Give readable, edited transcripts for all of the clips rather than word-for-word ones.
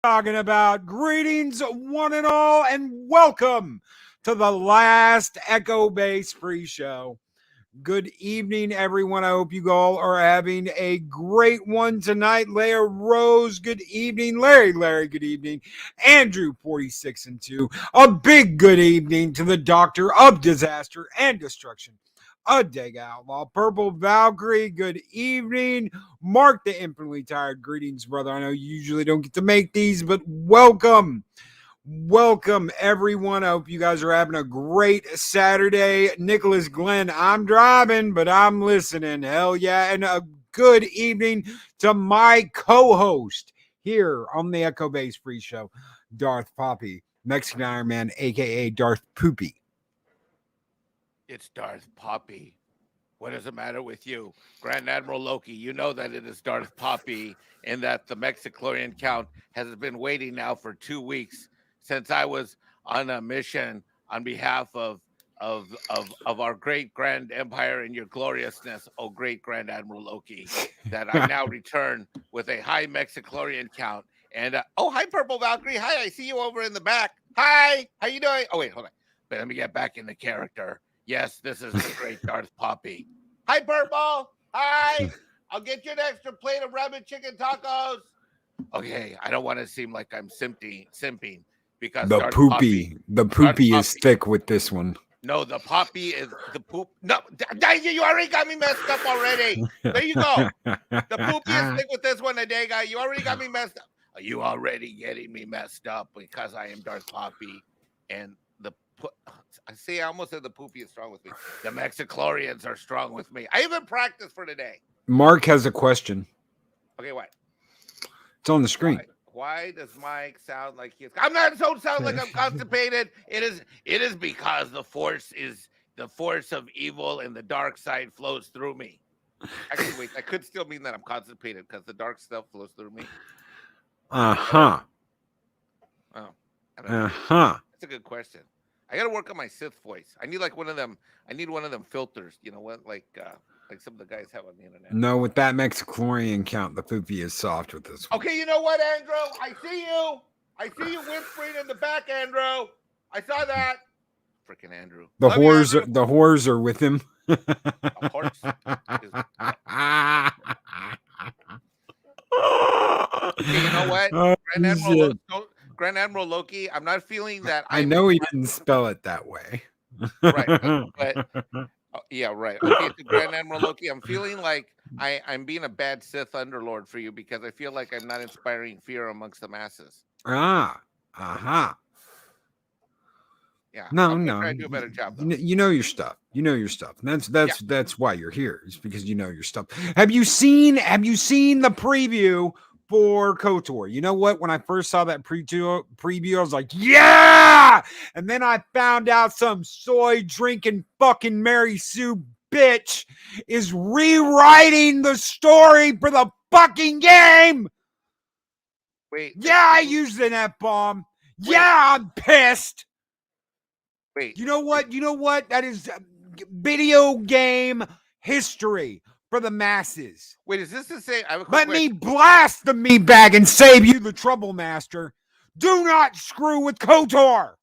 talking about. Greetings, one and all, and welcome to the last Echo Base pre-show. Good evening, everyone. I hope you all are having a great one tonight. Leah Rose, good evening. Larry, good evening. Andrew, 46 and 2. A big good evening to the Doctor of Disaster and Destruction, a Dig Outlaw. Purple Valkyrie, good evening. Mark the Infinitely Tired, greetings, brother. I know you usually don't get to make these, but welcome. Welcome, everyone. I hope you guys are having a great Saturday. Nicholas Glenn, I'm driving, but I'm listening. Hell yeah. And a good evening to my co-host here on the Echo Base Free Show, Darth Papi, Mexican Ironman, a.k.a. Darth Poopy. It's Darth Papi. What does it matter with you? Grand Admiral Loki, you know that it is Darth Papi and that the Mexichlorian count has been waiting now for 2 weeks since I was on a mission on behalf of our great grand empire and your gloriousness, oh great Grand Admiral Loki, that I now return with a high Mexichlorian count. And oh, hi, Purple Valkyrie. Hi, I see you over in the back. Hi, how you doing? Oh, wait, hold on. But let me get back in the character. Yes, this is the great Darth Papi. Hi, Purple. Hi. I'll get you an extra plate of rabbit chicken tacos. Okay, I don't want to seem like I'm simping because The Darth poopy is Papi. thick with this one. No, the Papi is the poop. No, you already got me messed up already. There you go. The poopy is thick with this one, Adega. You already got me messed up. You already getting me messed up because I am Darth Papi and I see. I almost said the poopy is strong with me. The Mexichlorians are strong with me. I even practiced for today. Mark has a question. Okay, what? It's on the screen. Why does Mike sound like he's? I'm not. Don't sound like I'm constipated. It is because the force of evil and the dark side flows through me. Actually, wait. That could still mean that I'm constipated because the dark stuff flows through me. Uh-huh. Oh. Uh-huh. That's a good question. I gotta work on my Sith voice. I need like one of them. I need one of them filters. You know what? Like some of the guys have on the internet. No, with that Mexichlorian count, the poopy is soft with this one. Okay, you know what, Andrew? I see you. I see you whispering in the back, Andrew. I saw that. Freaking Andrew. The whores are with him. A horse. Okay, you know what? Grand Admiral Loki, I'm not feeling that. I know he didn't spell it that way. Right, but yeah, right. Okay, so Grand Admiral Loki, I'm feeling like I'm being a bad Sith underlord for you because I feel like I'm not inspiring fear amongst the masses. Uh-huh. Yeah. No. Try to do a better job, though. You know your stuff. You know your stuff. And that's why you're here. It's because you know your stuff. Have you seen the preview for KOTOR? You know what? When I first saw that preview, I was like, yeah! And then I found out some soy drinking fucking Mary Sue bitch is rewriting the story for the fucking game. Wait. Yeah, I used an F-bomb. Yeah, I'm pissed. Wait. You know what? That is video game history for the masses. Wait, is this to say? Let me blast the meat bag and save you the trouble, master. Do not screw with KOTOR.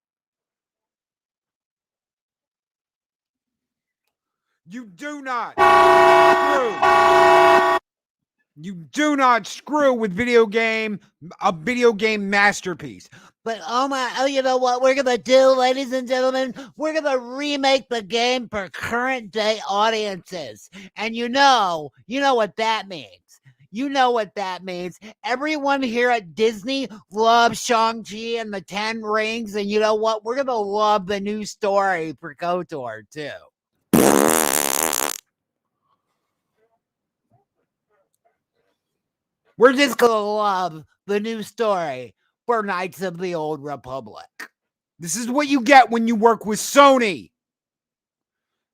You do not screw. You do not screw with a video game masterpiece. But you know what we're gonna do, ladies and gentlemen? We're gonna remake the game for current day audiences. And you know what that means. You know what that means. Everyone here at Disney loves Shang-Chi and the 10 Rings, and you know what? We're gonna love the new story for KOTOR too. We're just gonna love the new story for Knights of the Old Republic. This is what you get when you work with Sony.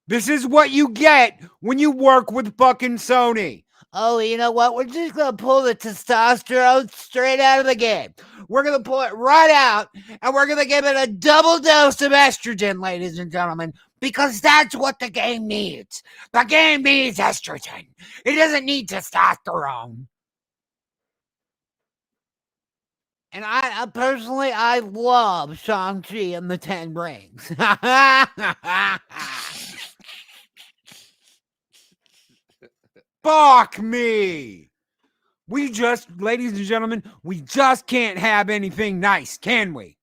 This is what you get when you work with fucking Sony. Oh, you know what? We're just going to pull the testosterone straight out of the game. We're going to pull it right out, and we're going to give it a double dose of estrogen, ladies and gentlemen, because that's what the game needs. The game needs estrogen. It doesn't need testosterone. And I personally, I love Shang-Chi and the Ten Rings. Fuck me. We just, ladies and gentlemen, we just can't have anything nice, can we?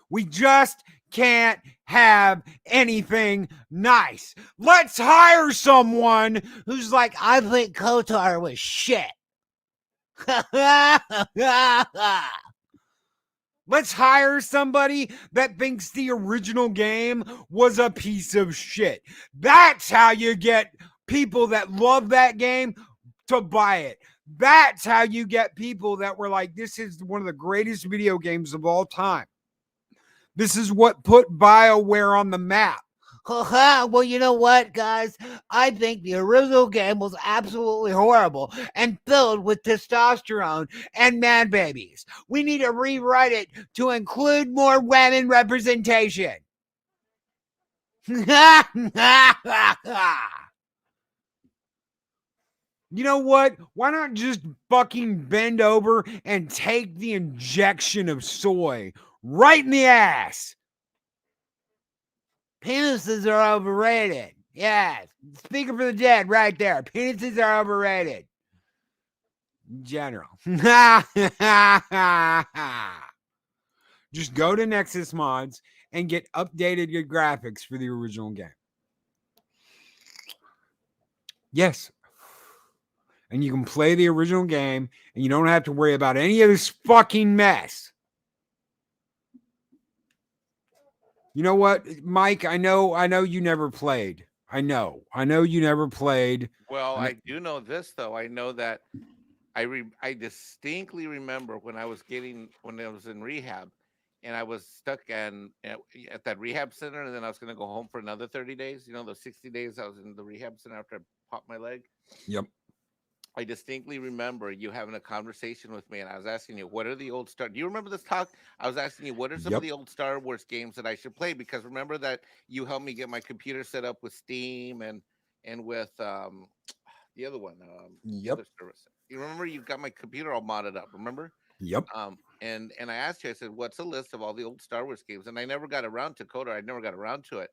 We just can't have anything nice. Let's hire someone who's like, I think KOTOR was shit. let's hire somebody that thinks the original game was a piece of shit. That's how you get people that love that game to buy it. That's how you get people that were like, this is one of the greatest video games of all time. This is what put BioWare on the map. Well, you know what, guys? I think the original game was absolutely horrible and filled with testosterone and man babies. We need to rewrite it to include more women representation. You know what? Why not just fucking bend over and take the injection of soy right in the ass? Penises are overrated. Yes. Speaker for the dead right there. Penises are overrated. General. Just go to Nexus Mods and get updated your graphics for the original game. Yes. And you can play the original game and you don't have to worry about any of this fucking mess. You know what, Mike? I know you never played. I know you never played. Well, I do know this though. I know that I distinctly remember when I was in rehab, and I was stuck at that rehab center, and then I was going to go home for another 30 days. You know, those 60 days I was in the rehab center after I popped my leg. Yep. I distinctly remember you having a conversation with me, and I was asking you, what are the old Star? Do you remember this talk? I was asking you, what are some of the old Star Wars games that I should play? Because remember that you helped me get my computer set up with Steam and with the other one, the other service. You remember you got my computer all modded up, remember? Yep. And I asked you, I said, what's a list of all the old Star Wars games? And I never got around to KOTOR. I never got around to it.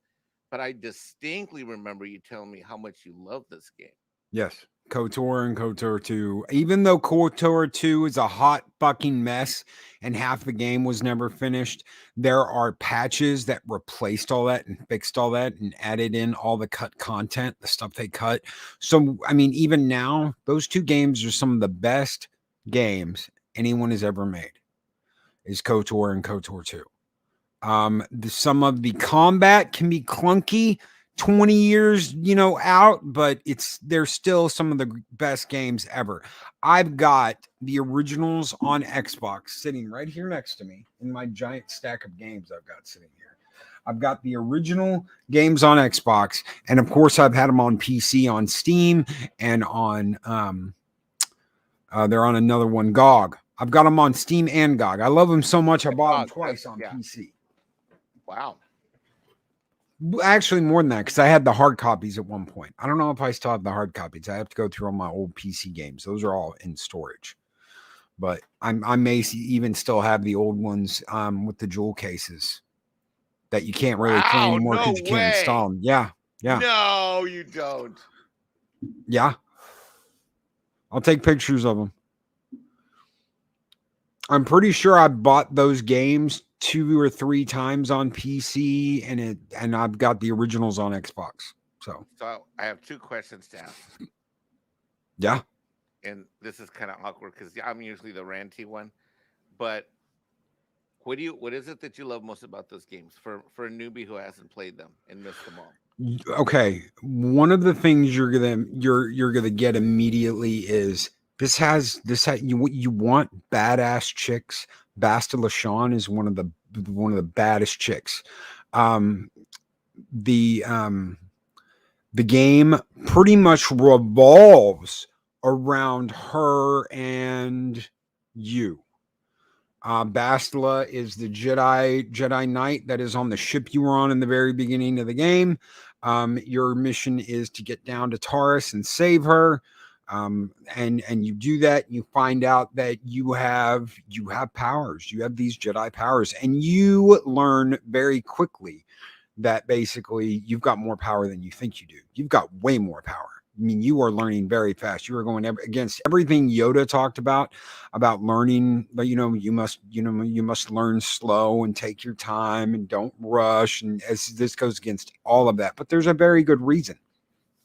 But I distinctly remember you telling me how much you love this game. Yes. KOTOR and KOTOR 2. Even though KOTOR 2 is a hot fucking mess and half the game was never finished, there are patches that replaced all that and fixed all that and added in all the cut content, the stuff they cut. So, I mean, even now, those two games are some of the best games anyone has ever made, is KOTOR and KOTOR 2. Some of the combat can be clunky 20 years, out, but they're still some of the best games ever. I've got the originals on Xbox sitting right here next to me in my giant stack of games I've got sitting here. I've got the original games on Xbox, and of course I've had them on PC, on Steam, and on they're on another one, GOG. I've got them on Steam and GOG. I love them so much I bought them twice on PC. Wow. Actually, more than that, because I had the hard copies at one point. I don't know if I still have the hard copies. I have to go through all my old PC games. Those are all in storage. But I may even still have the old ones with the jewel cases that you can't really play anymore because you can't install them. Yeah. No, you don't. Yeah. I'll take pictures of them. I'm pretty sure I bought those games 2 or 3 times on PC, and I've got the originals on Xbox. So I have 2 questions to ask. Yeah. And this is kind of awkward because I'm usually the ranty one. But what is it that you love most about those games for a newbie who hasn't played them and missed them all? Okay. One of the things you're gonna get immediately is you want badass chicks. Basta LaShawn is one of the baddest chicks. The game pretty much revolves around her and you. Bastila is the Jedi Knight that is on the ship you were on in the very beginning of the game. Your mission is to get down to Taurus and save her. And you do that, you find out that you have powers. You have these Jedi powers, and you learn very quickly that basically you've got more power than you think you do. You've got way more power. I mean, you are learning very fast. You are going against everything Yoda talked about learning. But you must learn slow and take your time and don't rush. And as this goes against all of that, but there's a very good reason.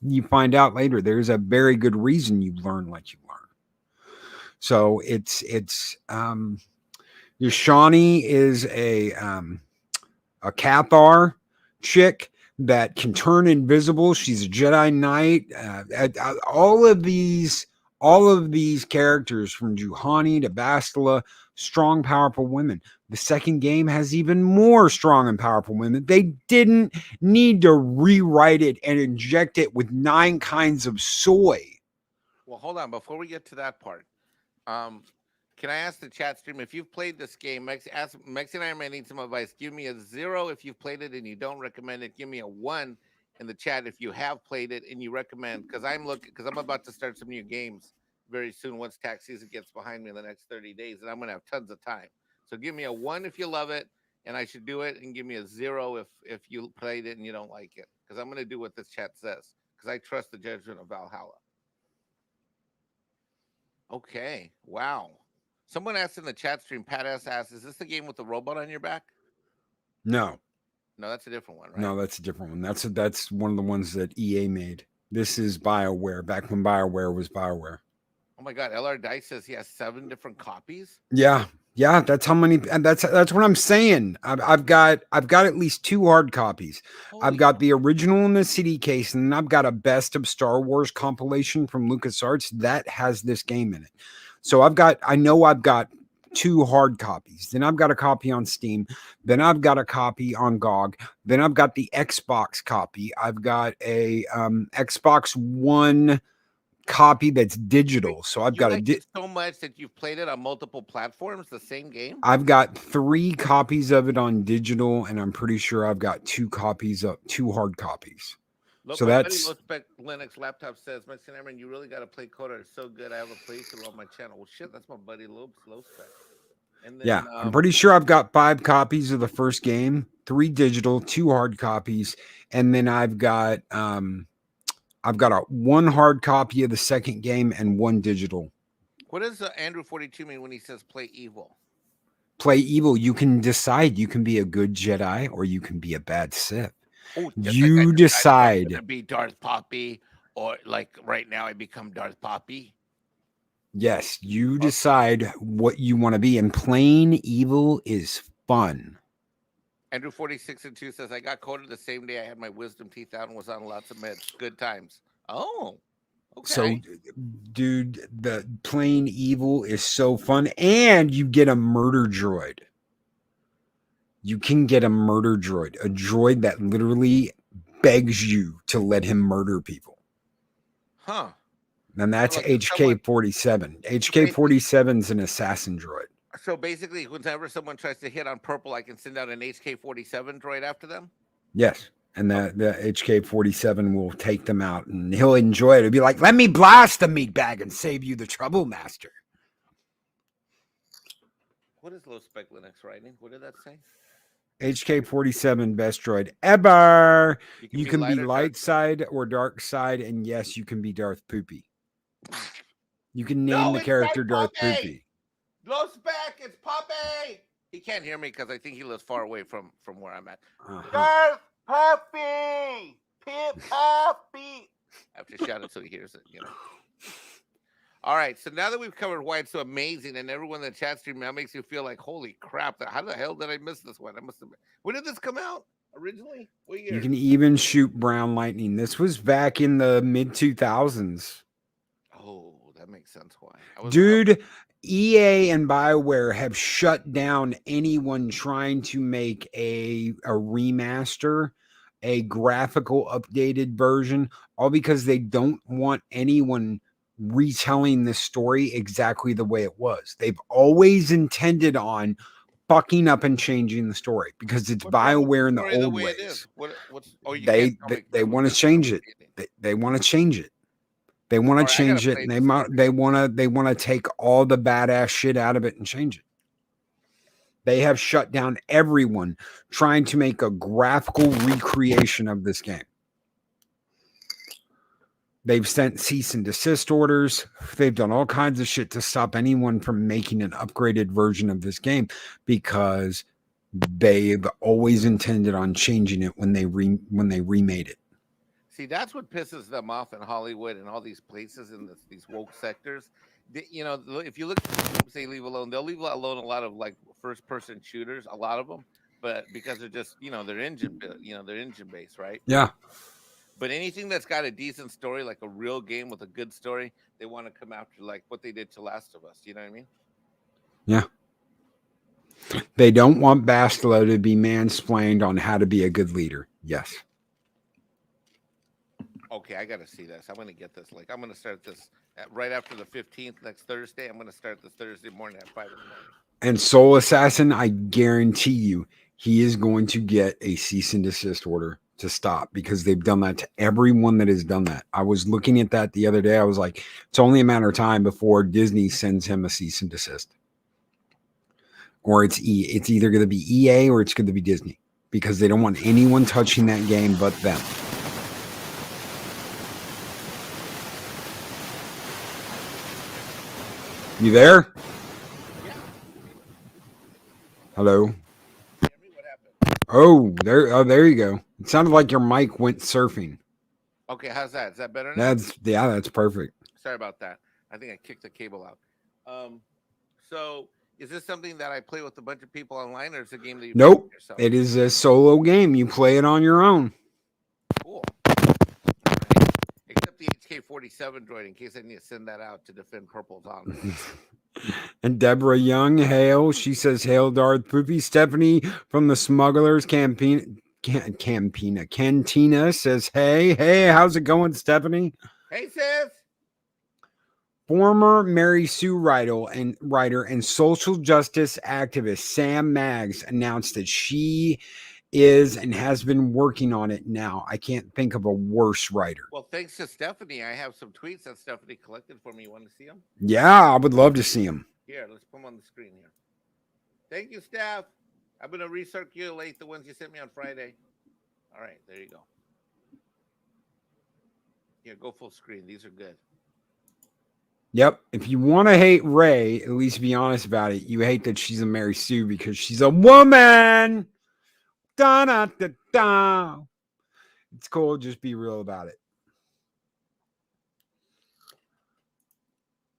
You find out later there's a very good reason you learn like you learn. So Shawnee is a Cathar chick that can turn invisible. She's a Jedi Knight. All of these characters from Juhani to Bastila, strong, powerful women. The second game has even more strong and powerful women. They didn't need to rewrite it and inject it with 9 kinds of soy. Well, hold on. Before we get to that part, can I ask the chat stream if you've played this game? Mexican Ironman needs some advice. Give me a 0 if you've played it and you don't recommend it. Give me a 1 in the chat if you have played it and you recommend. Because I'm about to start some new games very soon once tax season gets behind me in the next 30 days, and I'm gonna have tons of time. So give me a 1 if you love it and I should do it, and give me a 0 if you played it and you don't like it. Because I'm gonna do what this chat says. Because I trust the judgment of Valhalla. Okay. Wow. Someone asked in the chat stream, Pat S asked, is this the game with the robot on your back? No, that's a different one, right? No, that's a different one. That's one of the ones that EA made. This is BioWare, back when BioWare was BioWare. Oh my God, LR Dice says he has 7 different copies. Yeah, that's how many. That's what I'm saying. I've got at least 2 hard copies. I've got the original in the CD case, and then I've got a Best of Star Wars compilation from LucasArts that has this game in it. So I know I've got 2 hard copies. Then I've got a copy on Steam. Then I've got a copy on GOG. Then I've got the Xbox copy. I've got a Xbox One copy that's digital. So I've got so much that you've played it on multiple platforms, the same game. I've got 3 copies of it on digital, and I'm pretty sure I've got 2 hard copies. Look, so my that's buddy Low Spec Linux Laptop says, Mexican Airman, you really got to play Coda. It's so good. I have a playthrough on my channel. Well, shit, that's my buddy Low Spec. And then, I'm pretty sure I've got 5 copies of the first game, 3 digital, 2 hard copies, and then I've got a 1 hard copy of the second game and 1 digital. What does Andrew 42 mean when he says play evil? Play evil. You can decide. You can be a good Jedi or you can be a bad Sith. Oh, you decide. To be Darth Papi, or like right now I become Darth Papi. Yes, you decide what you want to be, and playing evil is fun. Andrew 46 and 2 says, I got coded the same day I had my wisdom teeth out and was on lots of meds. Good times. Oh, okay. So, dude, the playing evil is so fun, and you get a murder droid. You can get a murder droid, a droid that literally begs you to let him murder people. Huh. And that's HK-47. HK-47 is an assassin droid. So basically, whenever someone tries to hit on purple, I can send out an HK-47 droid after them? Yes. And the HK-47 will take them out, and he'll enjoy it. He'll be like, let me blast the meat bag and save you the trouble, master. What is Low Spec Linux writing? What did that say? HK-47 best droid ever. You can be light dark side or dark side, and yes, you can be Darth Poopy. You can name the character Darth Poopy. Low Spec, it's Papi. He can't hear me because I think he lives far away from where I'm at. Darth Papi, Papi. I have to shout it so he hears it. All right, so now that we've covered why it's so amazing, and everyone in the chat stream now makes you feel like, holy crap, how the hell did I miss this one? When did this come out originally? What year? You can even shoot brown lightning. This was back in the mid-2000s. Oh, that makes sense why. Dude, EA and BioWare have shut down anyone trying to make a remaster, a graphical updated version, all because they don't want anyone retelling the story exactly the way it was. They've always intended on fucking up and changing the story because it's BioWare in the old ways. They want to change it. They want to change it. They want All to right, I gotta change it, play and this they want to take all the badass shit out of it and change it. They have shut down everyone trying to make a graphical recreation of this game. They've sent cease and desist orders. They've done all kinds of shit to stop anyone from making an upgraded version of this game because they've always intended on changing it when they remade it. See, that's what pisses them off in Hollywood and all these places in these woke sectors. You know, if you look, say, leave alone, they'll leave alone a lot of like first-person shooters, a lot of them, but because they're just, they're they're engine based, right? Yeah. But anything that's got a decent story, like a real game with a good story, they want to come after, like what they did to Last of Us. You know what I mean? Yeah. They don't want Bastilo to be mansplained on how to be a good leader. Yes. Okay, I got to see this. I'm going to get this. Like, I'm going to start this right after the 15th next Thursday. I'm going to start this Thursday morning at 5 in the morning. And Soul Assassin, I guarantee you, he is going to get a cease and desist order to stop because they've done that to everyone that has done that. I was looking at that the other day. I was like, it's only a matter of time before Disney sends him a cease and desist. Or it's either going to be EA or it's going to be Disney because they don't want anyone touching that game but them. You there? Yeah. Hello? What happened? Oh, there you go. It sounded like your mic went surfing. Okay, how's that? Is that better now? That's perfect. Sorry about that. I think I kicked the cable out. So is this something that I play with a bunch of people online, or is it a game that you play Nope. with yourself? It is a solo game. You play it on your own. Cool. Except the HK-47 droid, in case I need to send that out to defend Purple's honor. And Deborah Young, hail. She says, hail, Darth Poopy. Stephanie from the Smugglers Cantina says, hey, how's it going, Stephanie? Hey, sis. Former Mary Sue writer and social justice activist Sam Maggs announced that she is and has been working on it now. I can't think of a worse writer. Well, thanks to Stephanie, I have some tweets that Stephanie collected for me. You want to see them? Yeah, I would love to see them. Here, let's put them on the screen here. Thank you, Steph. I'm going to recirculate the ones you sent me on Friday. All right, there you go. Here, go full screen. These are good. Yep. If you want to hate Ray, at least be honest about it. You hate that she's a Mary Sue because she's a woman. Da, da, da, da. It's cool. Just be real about it.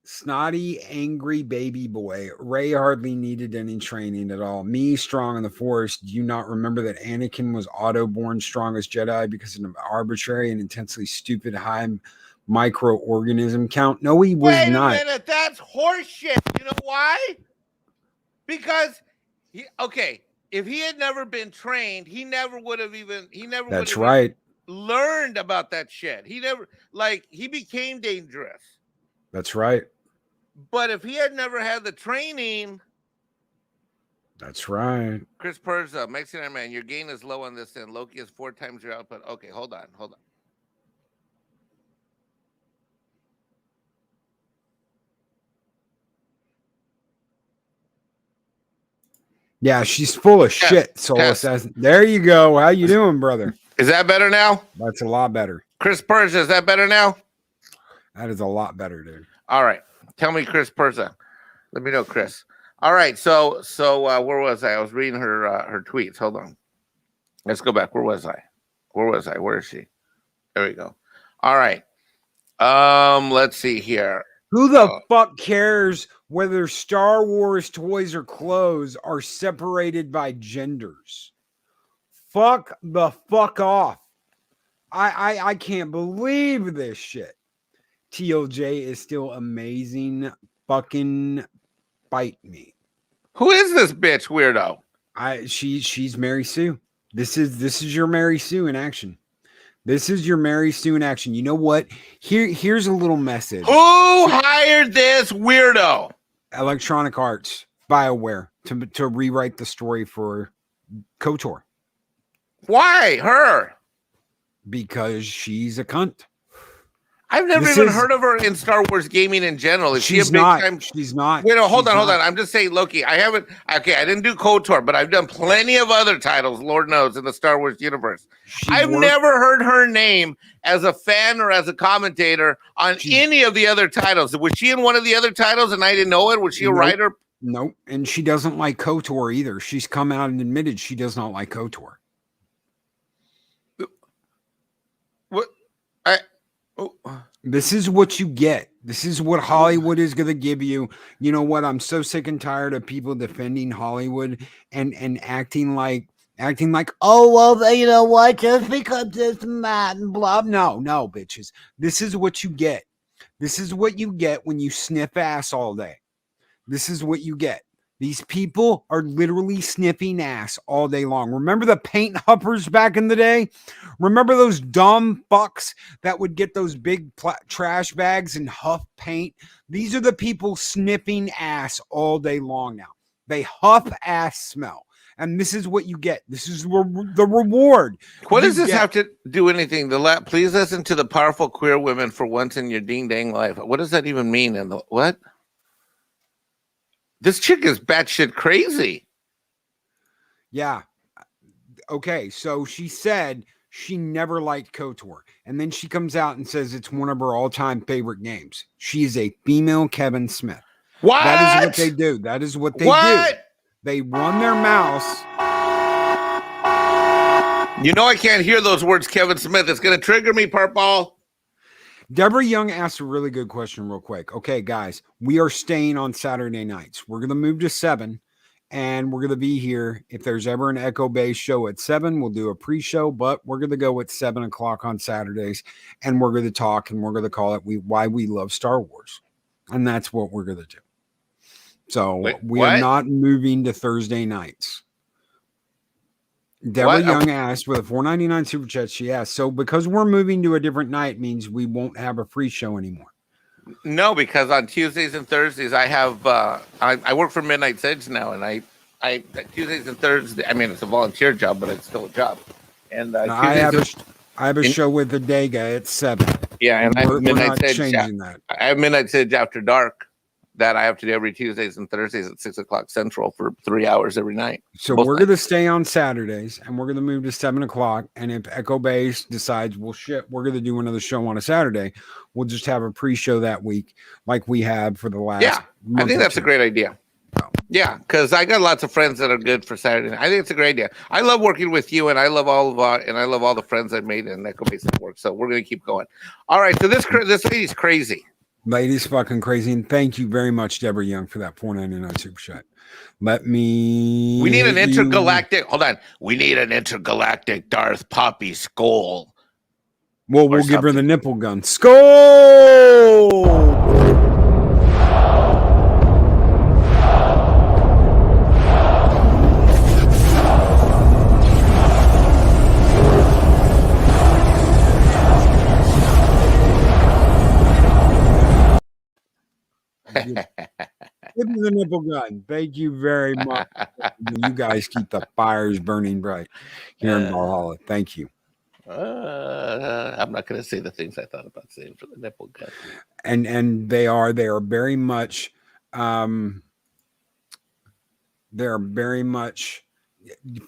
Snotty, angry baby boy. Ray hardly needed any training at all. Me, strong in the Force. Do you not remember that Anakin was auto-born strongest Jedi because of an arbitrary and intensely stupid high microorganism count? No, he was not. Wait a minute. That's horseshit. You know why? Because, if he had never been trained, he never would have That's right. Learned about that shit. He never, he became dangerous. That's right. But if he had never had the training. That's right. Chris Perza, Mexican Ironman, your gain is low on this end. Loki is 4 times your output. Okay, hold on. Yeah, she's full of shit. Soul Assassin. There you go. How you doing, brother? Is that better now? That's a lot better. Chris Perza, is that better now? That is a lot better, dude. All right. Tell me, Chris Perza. Let me know, Chris. All right. So where was I? I was reading her tweets. Hold on. Let's go back. Where was I? Where is she? There we go. All right. Let's see here. Who the fuck cares whether Star Wars toys or clothes are separated by genders? Fuck the fuck off. I can't believe this shit. TLJ is still amazing. Fucking bite me. Who is this bitch weirdo? She's Mary Sue. This is your Mary Sue in action. This is your Mary Sue in action. You know what? Here's a little message. Who hired this weirdo? Electronic Arts, BioWare, to rewrite the story for KOTOR. Why her? Because she's a cunt. I've never even heard of her in Star Wars gaming in general. Is she a big time? She's not. Wait, no, hold on. I'm just saying, Loki. I haven't. Okay, I didn't do KOTOR, but I've done plenty of other titles, Lord knows, in the Star Wars universe. I've never heard her name as a fan or as a commentator on any of the other titles. Was she in one of the other titles and I didn't know it? Was she a writer? Nope. And she doesn't like KOTOR either. She's come out and admitted she does not like KOTOR. What? This is what you get. This is what Hollywood is going to give you. You know what? I'm so sick and tired of people defending Hollywood and acting like, oh, well, you know what? Just because it's Matt and blah. No, bitches. This is what you get. This is what you get when you sniff ass all day. This is what you get. These people are literally sniffing ass all day long. Remember the paint huffers back in the day? Remember those dumb fucks that would get those big trash bags and huff paint? These are the people sniffing ass all day long now. They huff ass smell. And this is what you get. This is the reward. What does this have to do anything? Please listen to the powerful queer women for once in your ding dang life. What does that even mean? And what? This chick is batshit crazy. Yeah. Okay. So she said she never liked KOTOR. And then she comes out and says it's one of her all-time favorite games. She is a female Kevin Smith. What? That is what they do. That is what they do. They run their mouse. You know I can't hear those words, Kevin Smith. It's going to trigger me, Purple. Deborah Young asked a really good question real quick. Okay, guys, we are staying on Saturday nights. We're going to move to 7, and we're going to be here. If there's ever an Echo Bay show at 7, we'll do a pre-show, but we're going to go at 7 o'clock on Saturdays, and we're going to talk, and we're going to call it Why We Love Star Wars. And that's what we're going to do. So we are not moving to Thursday nights. Deborah Young asked with a $4.99 super chat. She asked, so because we're moving to a different night means we won't have a free show anymore. No, because on Tuesdays and Thursdays I have I work for Midnight's Edge now, and I Tuesdays and Thursdays. I mean, it's a volunteer job, but it's still a job. And I have a show with the day guy at 7. Yeah, and I have Midnight's Edge. Changing that. I have Midnight's Edge after dark. That I have to do every Tuesdays and Thursdays at 6 o'clock Central for 3 hours every night. So we're going to stay on Saturdays, and we're going to move to 7 o'clock. And if Echo Base decides, well, shit, we're going to do another show on a Saturday, we'll just have a pre-show that week like we had for the last. Yeah, I think that's a great idea. Yeah, because I got lots of friends that are good for Saturday. I think it's a great idea. I love working with you, and I love all the friends I've made in Echo Base Network. So we're going to keep going. All right, so this lady's crazy. Lady's fucking crazy, and thank you very much, Deborah Young, for that $4.99 super chat. We need an intergalactic. Hold on, we need an intergalactic Darth Papi skull. Well, we'll give her the nipple gun. Skull. Give me the nipple gun. Thank you very much. You guys keep the fires burning bright here in Valhalla. Thank you. I'm not going to say the things I thought about saying for the nipple gun. And they are very much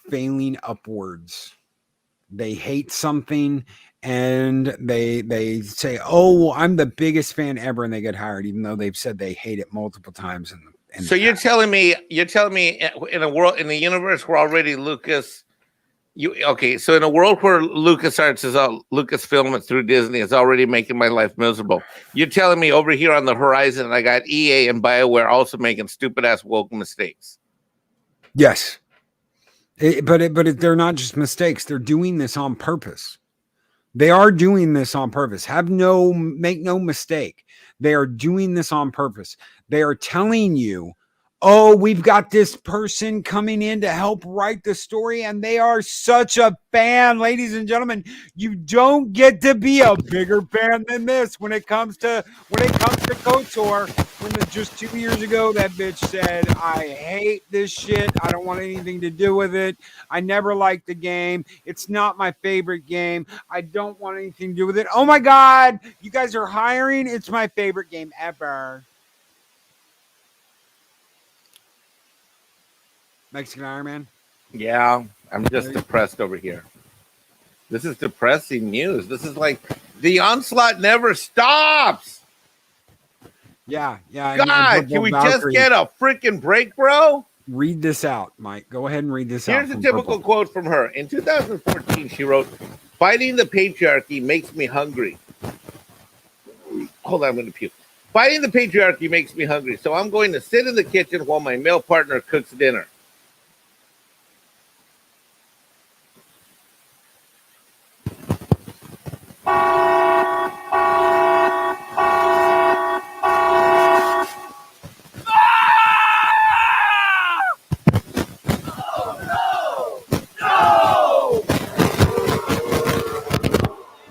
failing upwards. They hate something and they say, oh, I'm the biggest fan ever, and they get hired, even though they've said they hate it multiple times. So you're telling me in a universe where already Lucas, so in a world where LucasArts is Lucasfilm through Disney is already making my life miserable. You're telling me over here on the horizon, I got EA and BioWare also making stupid ass woke mistakes. Yes. But they're not just mistakes. They're doing this on purpose. They are doing this on purpose. Make no mistake. They are doing this on purpose. They are telling you, oh, we've got this person coming in to help write the story, and they are such a fan, ladies and gentlemen. You don't get to be a bigger fan than this when it comes to KOTOR. Just 2 years ago, that bitch said, I hate this shit. I don't want anything to do with it. I never liked the game. It's not my favorite game. I don't want anything to do with it. Oh my God, you guys are hiring? It's my favorite game ever. Mexican Ironman? Yeah, I'm just depressed over here. This is depressing news. This is like the onslaught never stops. Yeah. God, can we just get a freaking break, bro? Read this out, Mike. Go ahead and read this out. Here's a typical quote from her. In 2014, she wrote, "Fighting the patriarchy makes me hungry." Hold on, I'm going to puke. "Fighting the patriarchy makes me hungry, so I'm going to sit in the kitchen while my male partner cooks dinner."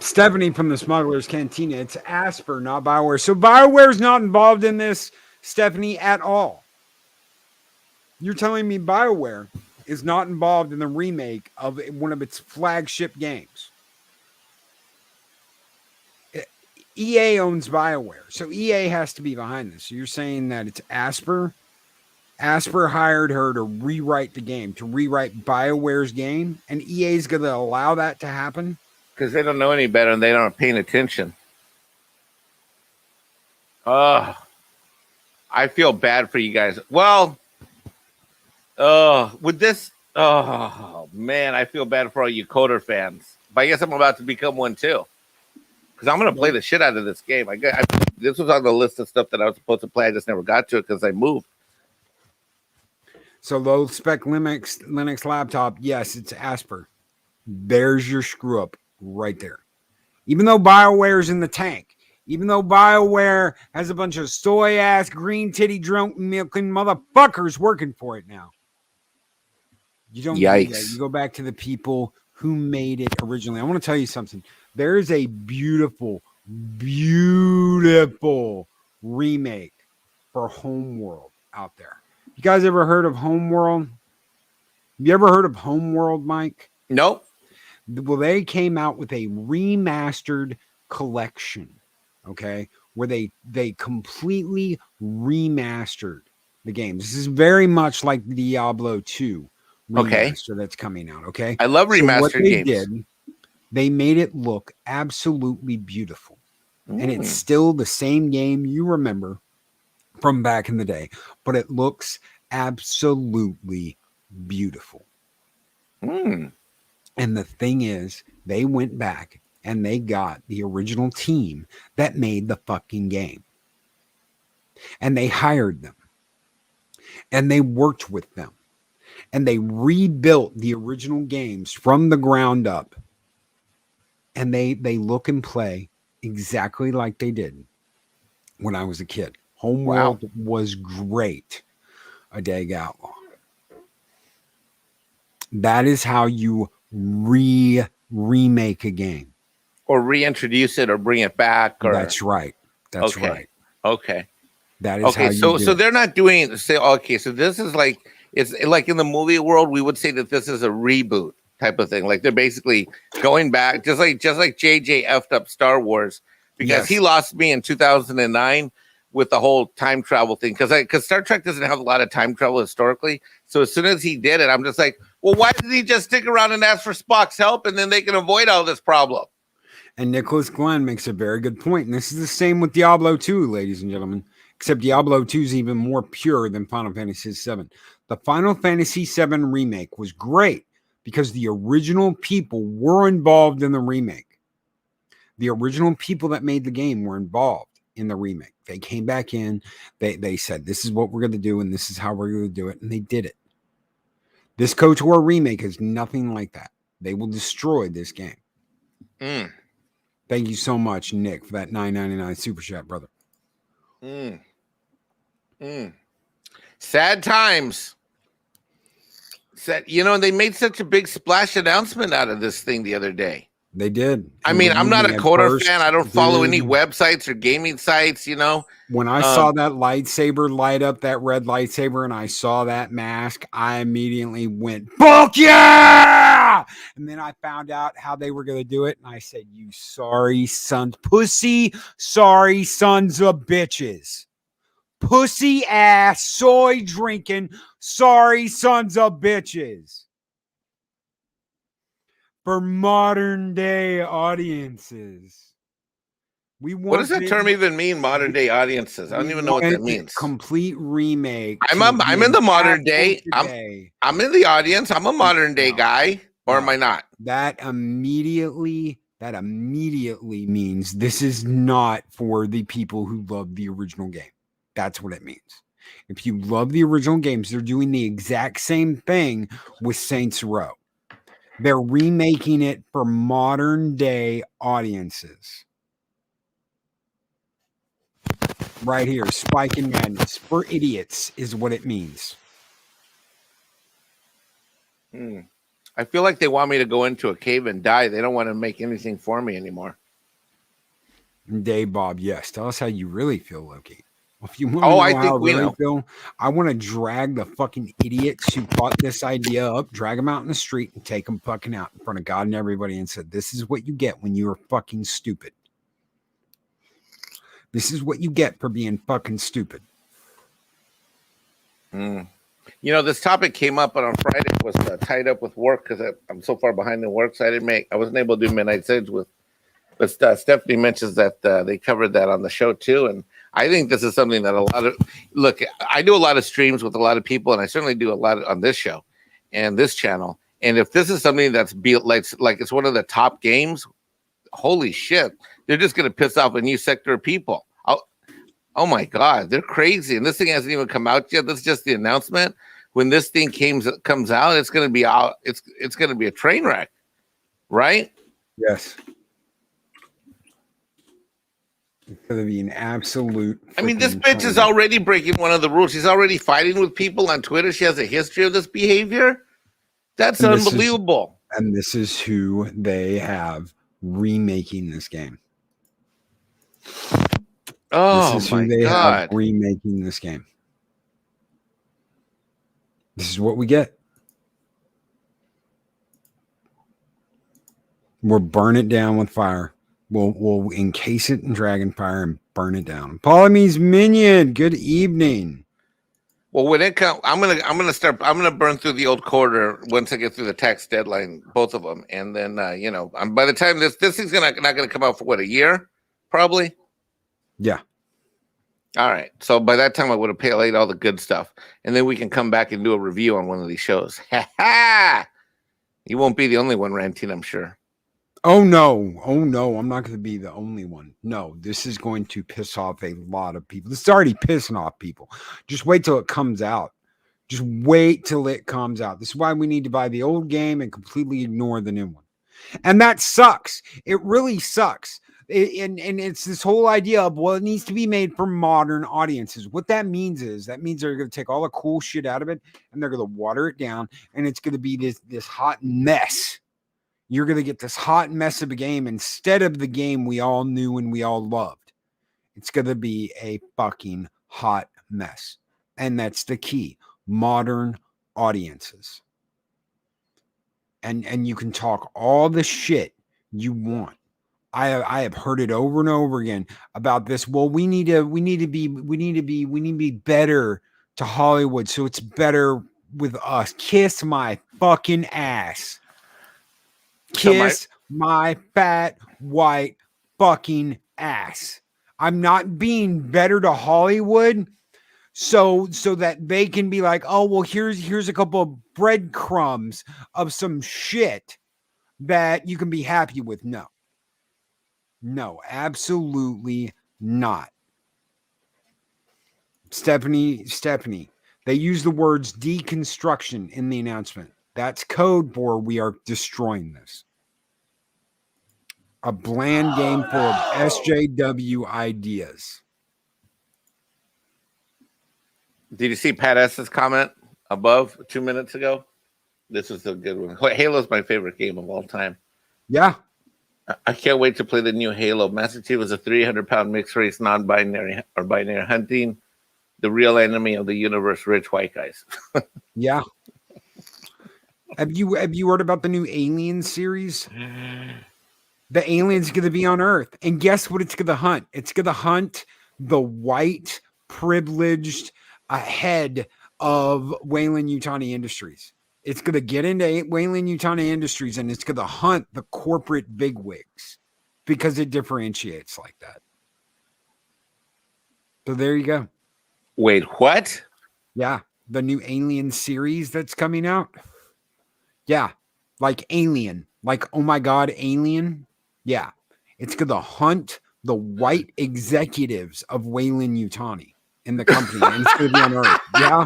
Stephanie from the Smuggler's Cantina. It's Asper, not BioWare. So BioWare's not involved in this, Stephanie, at all. You're telling me BioWare is not involved in the remake of one of its flagship games. EA owns BioWare, so EA has to be behind this. So you're saying that it's Asper? Asper hired her to rewrite the game, to rewrite BioWare's game, and EA's going to allow that to happen? Because they don't know any better and they aren't paying attention. I feel bad for you guys. Well, with this, oh man, I feel bad for all you KOTOR fans. But I guess I'm about to become one too. Because I'm going to play the shit out of this game. This was on the list of stuff that I was supposed to play. I just never got to it because I moved. So low spec Linux laptop, yes, it's Asper. There's your screw up right there. Even though BioWare's in the tank, even though BioWare has a bunch of soy ass, green titty, drunk milking motherfuckers working for it now. You don't do that. You go back to the people who made it originally. I want to tell you something. There is a beautiful, beautiful remake for Homeworld out there. You guys ever heard of Homeworld? Have you ever heard of Homeworld, Mike? Nope. Well, they came out with a remastered collection, okay, where they completely remastered the game. This is very much like the Diablo 2 remaster that's coming out, okay? I love remastered games. They made it look absolutely beautiful. And it's still the same game you remember from back in the day, but it looks absolutely beautiful. And the thing is, they went back and they got the original team that made the fucking game. And they hired them. And they worked with them. And they rebuilt the original games from the ground up. And they look and play exactly like they did when I was a kid. Homeworld was great. A Dag Outlaw. That is how you remake a game. Or reintroduce it or bring it back. Or... That's right. That's right. Okay. That is how you do it. They're not doing so this is like it's like in the movie world, we would say that this is a reboot type of thing. Like they're basically going back, just like JJ effed up Star Wars because he lost me in 2009 with the whole time travel thing. Because Star Trek doesn't have a lot of time travel historically. So as soon as he did it, I'm just like, well, why didn't he just stick around and ask for Spock's help and then they can avoid all this problem? And Nicholas Glenn makes a very good point. And this is the same with Diablo 2, ladies and gentlemen. Except Diablo 2 is even more pure than Final Fantasy VII. The Final Fantasy VII remake was great because the original people were involved in the remake. The original people that made the game were involved in the remake. They came back in. They said, this is what we're going to do, and this is how we're going to do it. And they did it. This KOTOR remake is nothing like that. They will destroy this game. Thank you so much, Nick, for that $9.99 super chat, brother. Sad times. They made such a big splash announcement out of this thing the other day. They did. I mean, I'm not a Coder fan. I don't follow any websites or gaming sites, When I saw that lightsaber light up, that red lightsaber, and I saw that mask, I immediately went, fuck yeah! And then I found out how they were going to do it, and I said, you sorry sons of bitches. Pussy ass, soy drinking, sorry sons of bitches. For modern day audiences. What does that term even mean, modern day audiences? I don't even know what that means. Complete remake. I'm in the modern day. I'm in the audience. I'm a modern day guy, or am I not? That immediately means this is not for the people who love the original game. That's what it means. If you love the original games, they're doing the exact same thing with Saints Row. They're remaking it for modern day audiences. Right here, Spike and Madness for idiots is what it means. I feel like they want me to go into a cave and die. They don't want to make anything for me anymore. Dave Bob, yes. Tell us how you really feel, Loki. If you want to know how I really feel, I want to drag the fucking idiots who thought this idea up, drag them out in the street and take them fucking out in front of God and everybody and said, this is what you get when you are fucking stupid. This is what you get for being fucking stupid. This topic came up, but on Friday it was tied up with work because I'm so far behind in work, so I wasn't able to do Midnight Sage with. But Stephanie mentions that they covered that on the show too, and I think this is something that I do a lot of streams with a lot of people, and I certainly do a lot on this show and this channel. And if this is something that's like it's one of the top games, holy shit, they're just going to piss off a new sector of people. Oh my God, they're crazy. And this thing hasn't even come out yet. This is just the announcement. When this thing comes out, it's going to be out. It's going to be a train wreck, right? Yes. It's going to be an absolute. I mean, this bitch is already breaking one of the rules. She's already fighting with people on Twitter. She has a history of this behavior. That's unbelievable. And this is who they have remaking this game. Oh, this is who they have remaking this game. This is what we get. We'll burn it down with fire. We'll encase it in dragon fire and burn it down. Polyme's Minion, good evening. Well, when it comes, I'm gonna burn through the old quarter once I get through the tax deadline, both of them, and then by the time this thing's not gonna come out for what, a year, probably. Yeah. All right. So by that time, I would have played all the good stuff, and then we can come back and do a review on one of these shows. Ha ha! You won't be the only one ranting, I'm sure. Oh no, I'm not going to be the only one. No, this is going to piss off a lot of people. This is already pissing off people. Just wait till it comes out. Just wait till it comes out. This is why we need to buy the old game and completely ignore the new one. And that sucks. It really sucks. And it's this whole idea of, well, it needs to be made for modern audiences. What that means they're going to take all the cool shit out of it and they're going to water it down, and it's going to be this hot mess. You're going to get this hot mess of a game instead of the game we all knew and we all loved. It's going to be a fucking hot mess. And that's the key. Modern audiences. And you can talk all the shit you want. I have heard it over and over again about this. Well, we need to be better to Hollywood, so it's better with us. Kiss my fucking ass. Kiss my fat white fucking ass. I'm not being better to Hollywood so that they can be like, oh, well, here's a couple of breadcrumbs of some shit that you can be happy with. No, absolutely not. Stephanie, they use the words deconstruction in the announcement. That's code for we are destroying this. A bland game full of SJW ideas. Did you see Pat S's comment above 2 minutes ago? This is a good one. Halo's my favorite game of all time. Yeah. I can't wait to play the new Halo. Master Chief was a 300-pound mixed race, non-binary or binary, hunting the real enemy of the universe, rich white guys. Yeah. Have you heard about the new Alien series? The alien's going to be on Earth, and guess what? It's going to hunt. It's going to hunt the white, privileged head of Weyland-Yutani Industries. It's going to get into Weyland-Yutani Industries, and it's going to hunt the corporate bigwigs because it differentiates like that. So there you go. Wait, what? Yeah, the new Alien series that's coming out. Yeah, like Alien, like, oh my God, Alien. Yeah, it's going to hunt the white executives of Weyland-Yutani in the company, and it's going to be on Earth. Yeah,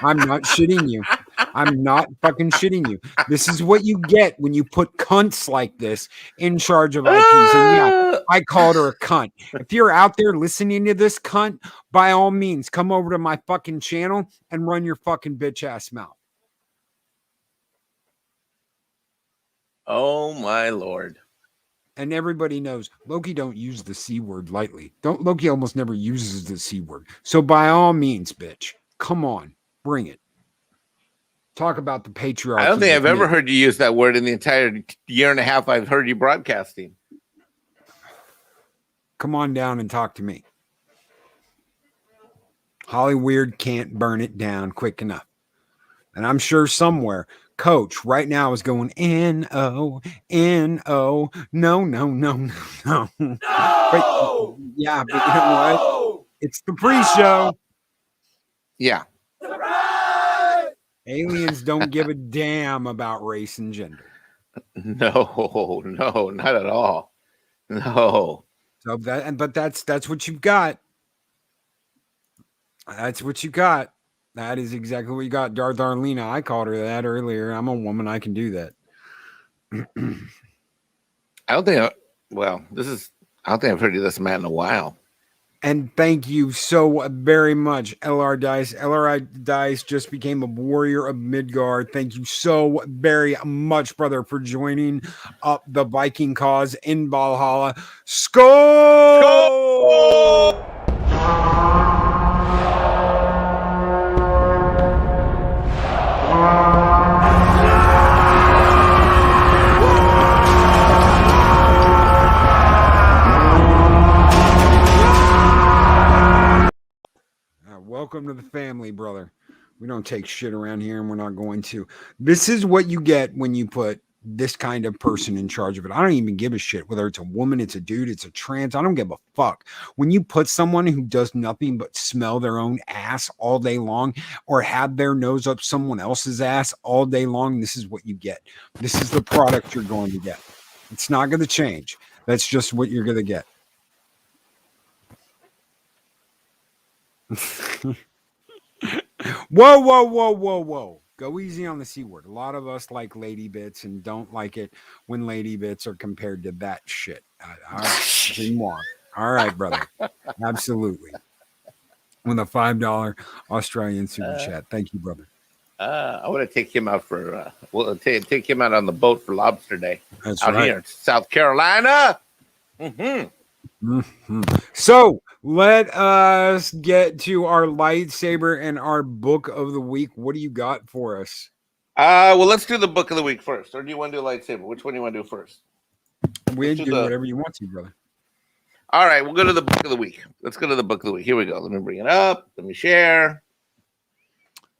I'm not shitting you. I'm not fucking shitting you. This is what you get when you put cunts like this in charge of IPs. And yeah, I called her a cunt. If you're out there listening to this cunt, by all means, come over to my fucking channel and run your fucking bitch ass mouth. Oh my Lord. And everybody knows Loki don't use the C word lightly. Loki almost never uses the C word. So by all means, bitch, come on, bring it. Talk about the patriarchy. I don't think I've ever heard you use that word in the entire year and a half I've heard you broadcasting. Come on down and talk to me. Hollyweird can't burn it down quick enough. And I'm sure somewhere Coach right now is going N-O, N-O. No. No! But, yeah, but you know what? It's the pre-show. Yeah. Aliens don't give a damn about race and gender. No, not at all. No. So that's what you've got. That's what you got. That is exactly what you got. Darth Arlena. I called her that earlier. I'm a woman. I can do that. I don't think I've heard you this man in a while. And thank you so very much, LR Dice. LR Dice just became a warrior of Midgard. Thank you so very much, brother, for joining up the Viking cause in Valhalla. Skål! Welcome to the family, brother. We don't take shit around here, and we're not going to. This is what you get when you put this kind of person in charge of it. I don't even give a shit whether it's a woman, it's a dude, it's a trans. I don't give a fuck. When you put someone who does nothing but smell their own ass all day long or have their nose up someone else's ass all day long, this is what you get. This is the product you're going to get. It's not going to change. That's just what you're going to get. Whoa. Go easy on the C word. A lot of us like lady bits and don't like it when lady bits are compared to that shit. All right. All right, brother. Absolutely. With a $5 Australian super chat. Thank you, brother. I want to take him out for take him out on the boat for Lobster Day. That's out right. Here in South Carolina. So let us get to our lightsaber and our book of the week. What do you got for us? Well, let's do the book of the week first. Or do you want to do lightsaber? Which one do you want to do first? We do whatever you want to, brother. All right, we'll go to the book of the week. Let's go to the book of the week. Here we go. Let me bring it up. Let me share.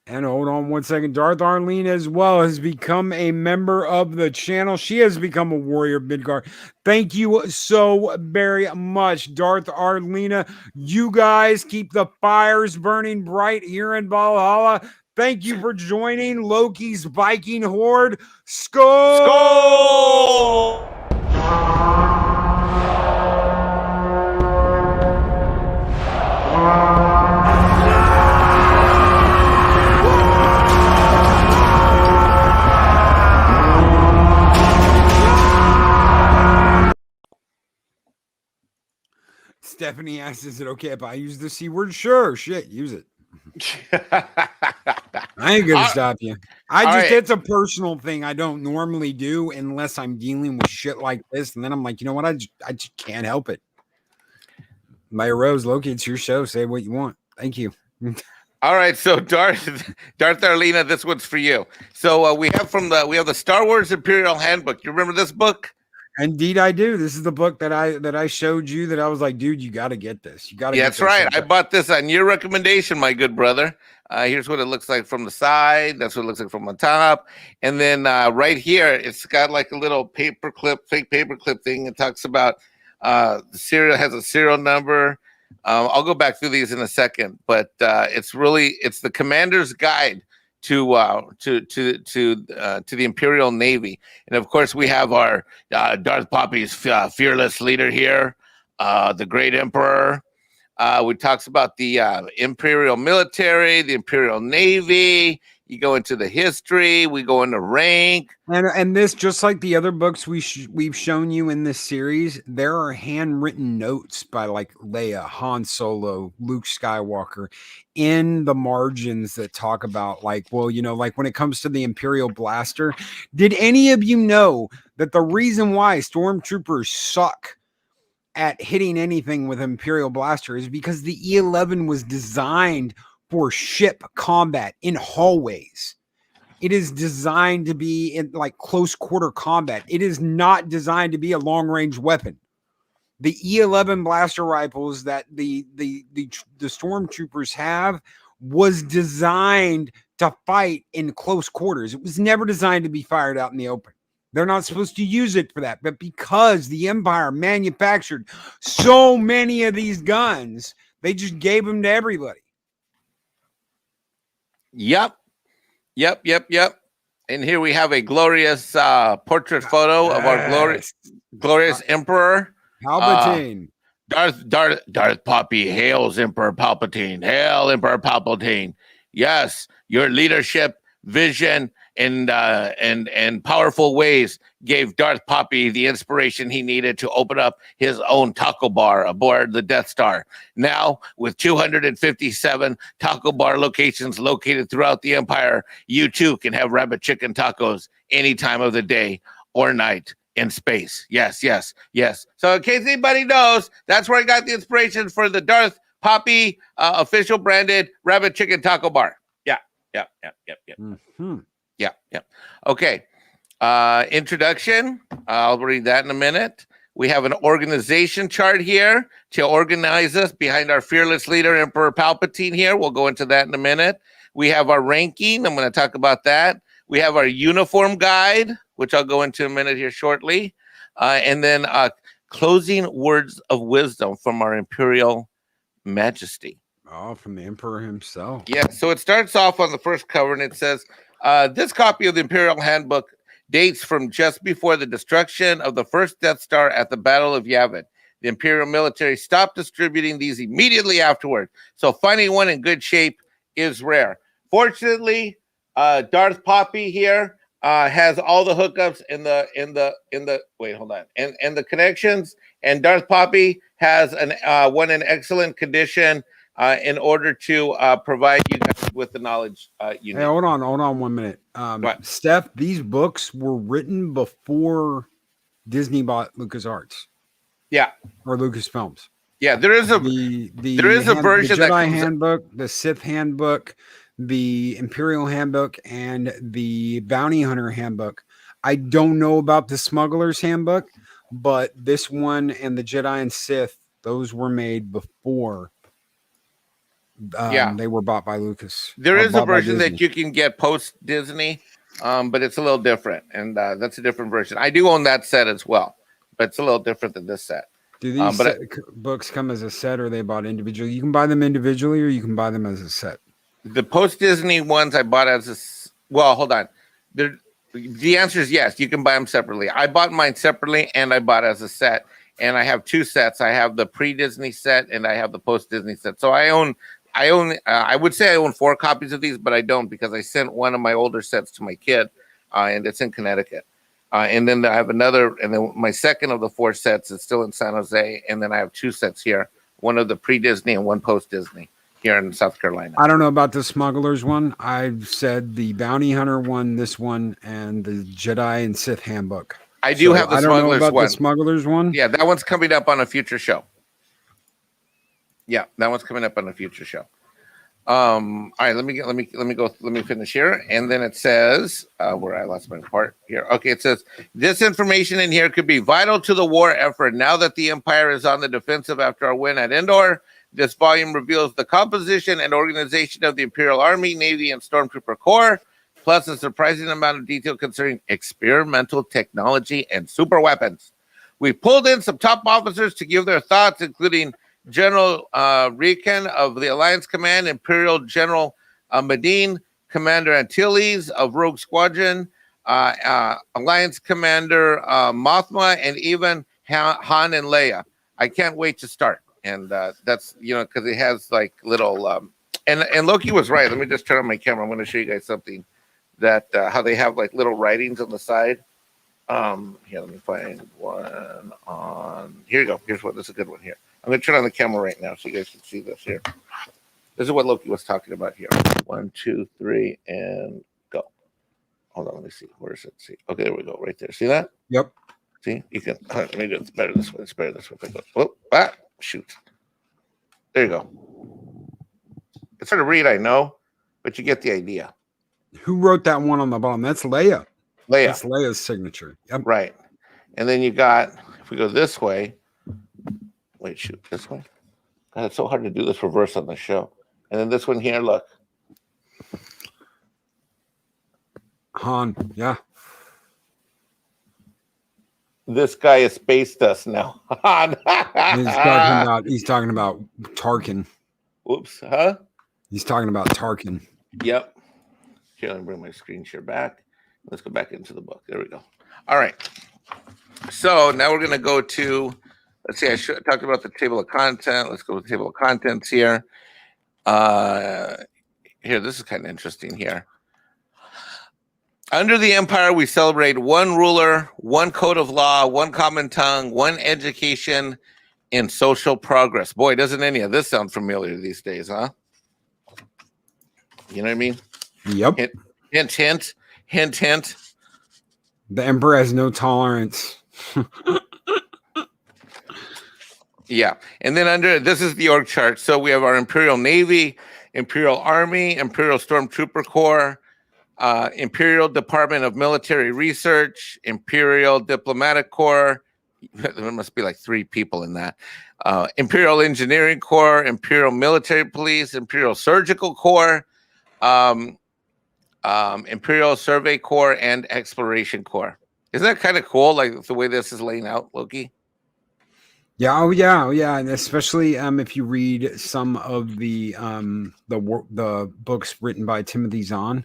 And hold on one second. Darth Arlene as well has become a member of the channel. She has become a warrior of Midgard. Thank you so very much, Darth Arlena. You guys keep the fires burning bright here in Valhalla. Thank you for joining Loki's Viking Horde. Skål! Stephanie asks, is it okay if I use the C word? Sure, shit, use it. I ain't gonna All- stop you. all right. It's a personal thing I don't normally do unless I'm dealing with shit like this. And then I'm like, you know what? I just can't help it. Maya Rose, Loki, it's your show. Say what you want. Thank you. All right, so Darth Arlena, this one's for you. So we have the Star Wars Imperial Handbook. You remember this book? Indeed, I do. This is the book that I showed you that I was like, dude, you got to get this. You got to. Yeah, that's right. I bought this on your recommendation, my good brother. Here's what it looks like from the side. That's what it looks like from the top. And then right here, it's got like a little fake paperclip thing. It talks about the serial, has a serial number. I'll go back through these in a second, but it's the commander's guide to the Imperial Navy. And of course, we have our Darth Papi's fearless leader here, the great Emperor. We talks about the Imperial military, the Imperial Navy. You go into the history. We go into rank. And this, just like the other books we've shown you in this series, there are handwritten notes by like Leia, Han Solo, Luke Skywalker in the margins that talk about like, well, you know, like when it comes to the Imperial blaster, did any of you know that the reason why stormtroopers suck at hitting anything with Imperial blaster is because the E11 was designed for ship combat in hallways. It is designed to be in like close quarter combat. It is not designed to be a long range weapon. The E11 blaster rifles that the stormtroopers have was designed to fight in close quarters. It was never designed to be fired out in the open. They're not supposed to use it for that. But because the Empire manufactured so many of these guns, they just gave them to everybody. Yep. And here we have a glorious portrait photo of our glorious Emperor. Palpatine. Darth Papi hails Emperor Palpatine. Hail Emperor Palpatine. Yes, your leadership, vision, and powerful ways gave Darth Papi the inspiration he needed to open up his own taco bar aboard the Death Star. Now, with 257 taco bar locations located throughout the Empire, you too can have rabbit chicken tacos any time of the day or night in space. Yes. So in case anybody knows, that's where I got the inspiration for the Darth Papi official branded rabbit chicken taco bar. Yeah. Mm-hmm. Yeah. Okay. Introduction. I'll read that in a minute. We have an organization chart here to organize us behind our fearless leader, Emperor Palpatine here. We'll go into that in a minute. We have our ranking. I'm going to talk about that. We have our uniform guide, which I'll go into in a minute here shortly. And then closing words of wisdom from our Imperial Majesty. Oh, from the Emperor himself. Yeah, so it starts off on the first cover and it says, this copy of the Imperial Handbook dates from just before the destruction of the first Death Star at the Battle of Yavin. The Imperial military stopped distributing these immediately afterward, so finding one in good shape is rare. Fortunately, Darth Papi here has all the hookups and the connections, and Darth Papi has one in excellent condition in order to provide you guys with the knowledge you need. Hey, hold on 1 minute. Steph, these books were written before Disney bought LucasArts. Yeah. Or Lucasfilms. Yeah, there is a version the Jedi that comes Handbook, the Sith Handbook, the Imperial Handbook, and the Bounty Hunter Handbook. I don't know about the Smuggler's Handbook, but this one and the Jedi and Sith, those were made before they were bought by Lucas. There is a version that you can get post Disney, but it's a little different, and that's a different version. I do own that set as well, but it's a little different than this set. Do these books come as a set, or are they bought individually? You can buy them individually, or you can buy them as a set. The post Disney ones I bought as a hold on. The answer is yes. You can buy them separately. I bought mine separately, and I bought as a set. And I have two sets. I have the pre-Disney set, and I have the post-Disney set. So I would say I own 4 copies of these, but I don't because I sent one of my older sets to my kid, and it's in Connecticut. And then I have another, and then my second of the 4 sets is still in San Jose, and then I have 2 sets here, one of the pre-Disney and one post-Disney. here in South Carolina. I don't know about the smugglers one. I've said the bounty hunter one, this one, and the Jedi and Sith handbook. I do have the I don't know smugglers about one. the smugglers one. Yeah, that one's coming up on a future show. Yeah, that one's coming up on a future show. All right, let me finish here. And then it says where I lost my part here. Okay, it says this information in here could be vital to the war effort. Now that the Empire is on the defensive after our win at Endor, this volume reveals the composition and organization of the Imperial Army, Navy, and Stormtrooper Corps, plus a surprising amount of detail concerning experimental technology and super weapons. We pulled in some top officers to give their thoughts, including General Riken of the Alliance Command, Imperial General Medine, Commander Antilles of Rogue Squadron, Alliance Commander Mothma, and even Han and Leia. I can't wait to start. And that's, because it has like little, and Loki was right. Let me just turn on my camera. I'm going to show you guys something that how they have like little writings on the side. Here, let me find one on, here you go. Here's one. This is a good one here. I'm going to turn on the camera right now so you guys can see this here. This is what Loki was talking about here. 1, 2, 3, and go. Hold on, let me see. Where is it? See. Okay, there we go. Right there. See that? Yep. See? You can, maybe it's better this way. It's better this way. Shoot. There you go. It's hard to read, I know, but you get the idea. Who wrote that one on the bottom? That's Leia. Leia. That's Leia's signature. Yep. Right. And then you got, if we go this way, wait, shoot, this way? God, it's so hard to do this reverse on the show. And then this one here, look. Han, yeah. This guy has spaced us now. He's talking about Tarkin. Whoops, huh? He's talking about Tarkin. Yep. Here, let me bring my screen share back. Let's go back into the book. There we go. All right. So now we're going to go to, let's see, I talked about the table of content. Let's go to the table of contents here. Here, this is kind of interesting here. Under the Empire, we celebrate one ruler, one code of law, one common tongue, one education, and social progress. Boy, doesn't any of this sound familiar these days, huh? You know what I mean? Yep. Hint, hint, hint, hint. The Emperor has no tolerance. Yeah. And then under, this is the org chart. So we have our Imperial Navy, Imperial Army, Imperial Stormtrooper Corps, Imperial Department of Military Research, Imperial Diplomatic Corps. There must be like 3 people in that. Imperial Engineering Corps, Imperial Military Police, Imperial Surgical Corps, Imperial Survey Corps, and Exploration Corps. Isn't that kind of cool, like the way this is laying out, Loki? Yeah, oh yeah, and especially if you read some of the books written by Timothy Zahn,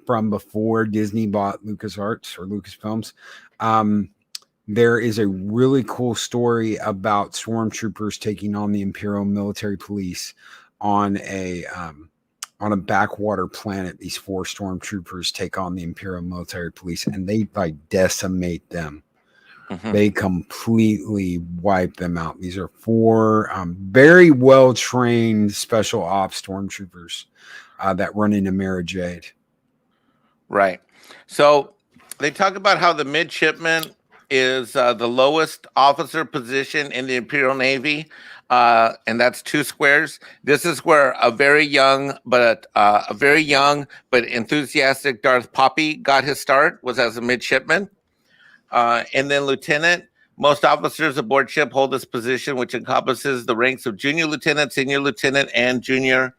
from before Disney bought LucasArts or Lucasfilms. There is a really cool story about stormtroopers taking on the Imperial Military Police on a backwater planet. These 4 stormtroopers take on the Imperial Military Police, and they like decimate them. They completely wipe them out. These are 4 very well trained special ops stormtroopers that run into Mara Jade. Right. So they talk about how the midshipman is the lowest officer position in the Imperial Navy, and that's 2 squares. This is where a very young but enthusiastic Darth Papi got his start, was as a midshipman. And then lieutenant. Most officers aboard ship hold this position, which encompasses the ranks of junior lieutenant, senior lieutenant, and junior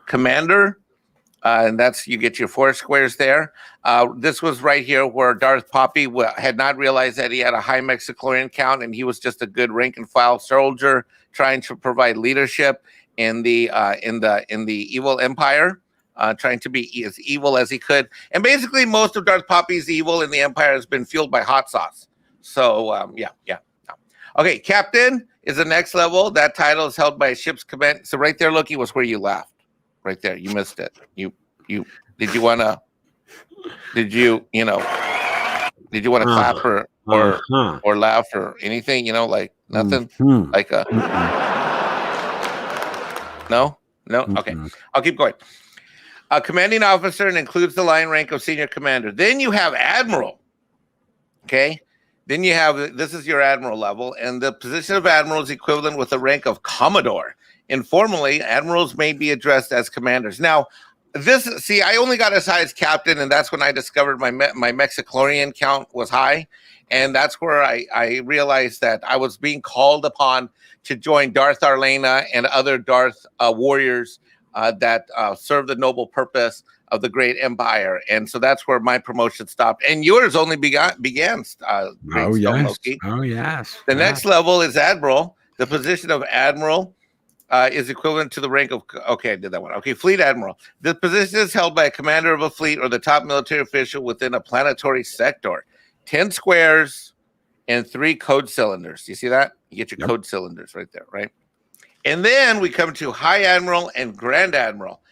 commander. And that's, you get your 4 squares there. This was right here where Darth Papi had not realized that he had a high mexichlorian count, and he was just a good rank and file soldier trying to provide leadership in the evil empire. Trying to be as evil as he could. And basically, most of Darth Papi's evil in the Empire has been fueled by hot sauce. So, yeah. Okay, Captain is the next level. That title is held by a ship's command. So right there, Loki, was where you laughed. Right there. You missed it. Did you want to clap or laugh or anything? Like nothing? Like a... No? No? Okay. I'll keep going. A commanding officer and includes the line rank of senior commander. Then you have admiral. Okay. Then you have, this is your admiral level, and the position of admiral is equivalent with the rank of commodore. Informally, admirals may be addressed as commanders. Now, I only got as high as captain, and that's when I discovered my Mexichlorian count was high. And that's where I realized that I was being called upon to join Darth Arlena and other Darth warriors that serve the noble purpose of the great empire. And so that's where my promotion stopped. And yours only began. Loki. Oh, yes. The next level is admiral. The position of admiral is equivalent to the rank of, okay, I did that one. Okay, fleet admiral. The position is held by a commander of a fleet or the top military official within a planetary sector. 10 squares and 3 code cylinders. You see that? You get your code cylinders right there, right? And then we come to high admiral and grand admiral,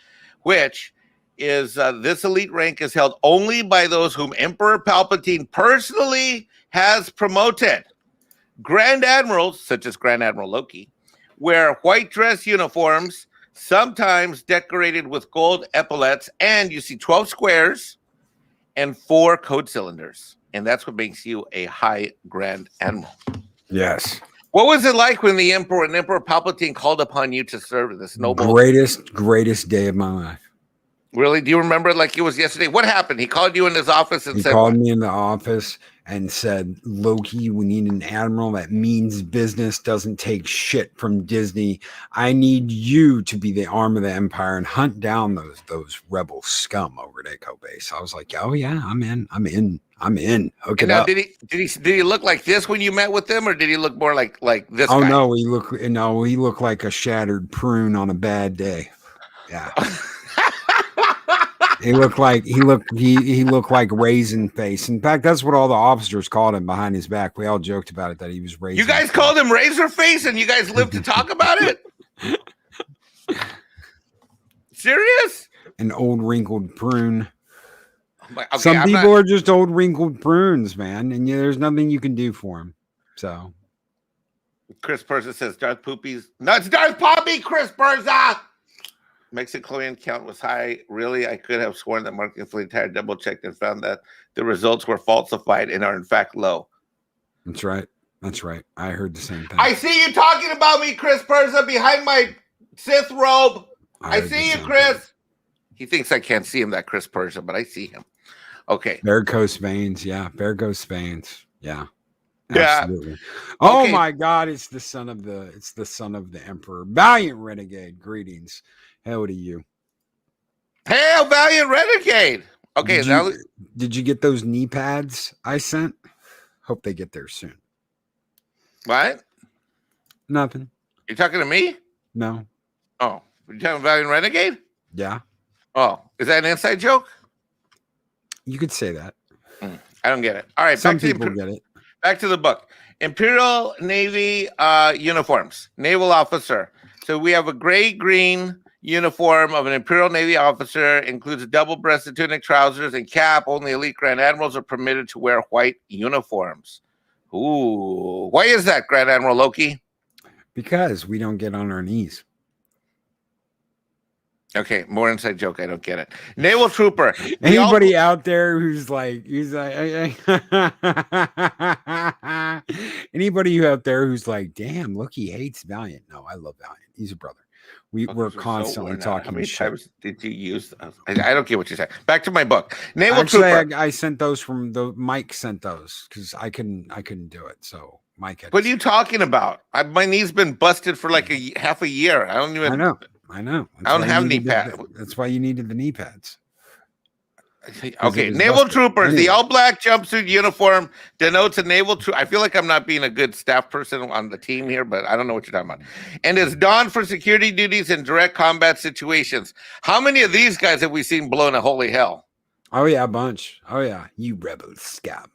which is this elite rank is held only by those whom Emperor Palpatine personally has promoted. Grand admirals, such as Grand Admiral Loki, wear white dress uniforms, sometimes decorated with gold epaulets, and you see 12 squares and 4 code cylinders. And that's what makes you a high grand admiral. Yes. What was it like when the Emperor and Emperor Palpatine called upon you to serve this noble? Greatest day of my life. Really? Do you remember it like it was yesterday? What happened? He called you in his office and said, he called me in the office and said, Loki, we need an admiral that means business, doesn't take shit from Disney. I need you to be the arm of the empire and hunt down those rebel scum over at Echo Base. I was like, oh yeah, I'm in. Hook it up. Did he look like this when you met with him, or did he look more like this? Oh guy? no, he looked like a shattered prune on a bad day. Yeah. He looked like raisin face. In fact, that's what all the officers called him behind his back. We all joked about it, that he was raisin. You guys called him razor face, and you guys lived to talk about it. Serious? An old wrinkled prune. Okay, some people are just old wrinkled prunes, man, and there's nothing you can do for them. So, Chris Persa says Darth Poopies. No, it's Darth Papi. Chris Persa. Mexichlorian count was high. Really, I could have sworn that Marketing for the entire double checked and found that the results were falsified and are in fact low. That's right. I heard the same thing. I see you talking about me, Chris Persa, behind my Sith robe. I see you, Chris. Thing. He thinks I can't see him, that Chris Persa, but I see him. Okay. Varicose veins. Yeah. Varicose veins. Yeah. Yeah. Absolutely. Oh my God. It's the son of the Emperor. Valiant Renegade. Greetings. Hail to you. Hail, Valiant Renegade. Okay. Did you get those knee pads I sent? Hope they get there soon. What? Nothing. You talking to me? No. Oh, you talking Valiant Renegade? Yeah. Oh, is that an inside joke? You could say that. I don't get it. All right. Some people get it. Back to the book. Imperial Navy uniforms. Naval officer. So we have a gray-green uniform of an Imperial Navy officer, includes double-breasted tunic, trousers, and cap. Only elite Grand Admirals are permitted to wear white uniforms. Ooh. Why is that, Grand Admiral Loki? Because we don't get on our knees. Okay, more inside joke. I don't get it. Naval trooper. Anybody out there who's like, anybody out there who's like, damn, Loki hates Valiant. No, I love Valiant. He's a brother. We're constantly talking. How many shit. times did you use those? I don't get what you're saying. Back to my book. Naval trooper. I sent those from Mike sent those because I couldn't do it. So Mike had. What are you talking about? My knee's been busted for like half a year. I don't even. I know. I don't have knee pads. That's why you needed the knee pads. Okay, naval troopers. The all-black jumpsuit uniform denotes a naval troop. I feel like I'm not being a good staff person on the team here, but I don't know what you're talking about. And is donned for security duties in direct combat situations. How many of these guys have we seen blown a holy hell? Oh yeah, a bunch. Oh yeah, you rebel scab.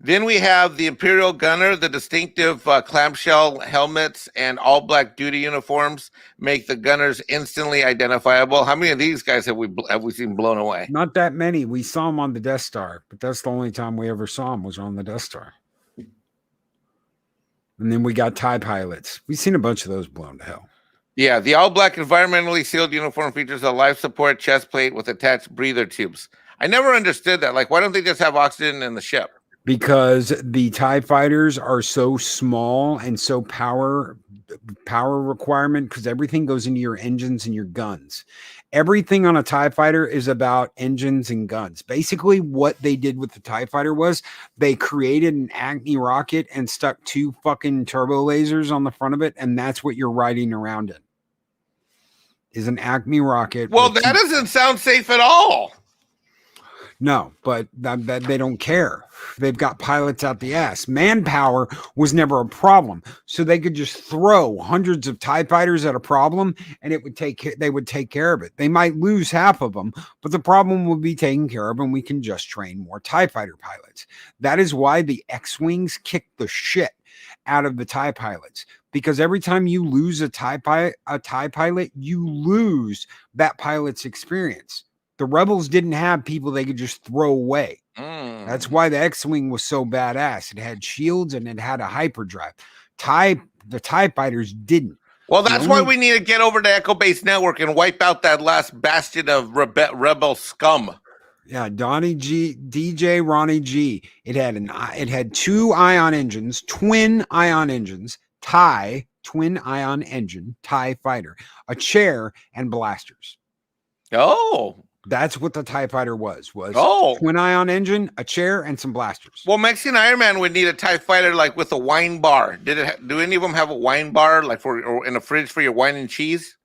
Then we have the Imperial Gunner. The distinctive clamshell helmets and all-black duty uniforms make the gunners instantly identifiable. How many of these guys have we seen blown away? Not that many. We saw them on the Death Star, but that's the only time we ever saw them was on the Death Star. And then we got TIE pilots. We've seen a bunch of those blown to hell. Yeah, the all-black environmentally sealed uniform features a life support chest plate with attached breather tubes. I never understood that. Like, why don't they just have oxygen in the ship? Because the TIE fighters are so small and so power requirement, because everything goes into your engines and your guns. Everything on a TIE fighter is about engines and guns. Basically, what they did with the TIE fighter was they created an Acme rocket and stuck 2 fucking turbo lasers on the front of it, and that's what you're riding around in. Is an Acme rocket. Well, that doesn't sound safe at all. No, but that they don't care. They've got pilots out the ass. Manpower was never a problem, so they could just throw hundreds of TIE fighters at a problem, and they would take care of it. They might lose half of them, but the problem will be taken care of, and we can just train more TIE fighter pilots. That is why the X-wings kick the shit out of the TIE pilots, because every time you lose a TIE pilot, you lose that pilot's experience. The Rebels didn't have people they could just throw away. That's why the X-wing was so badass. It had shields and it had a hyperdrive. The TIE fighters didn't. Well, that's why we need to get over to Echo Base Network and wipe out that last bastion of rebel scum. Yeah, DJ Ronnie G. It had 2 ion engines, twin ion engines, twin ion engine, TIE fighter, a chair, and blasters. Oh. That's what the TIE fighter was Oh. twin ion engine, a chair, and some blasters. Well, Mexican Ironman would need a TIE fighter like with a wine bar. Do any of them have a wine bar like or in a fridge for your wine and cheese?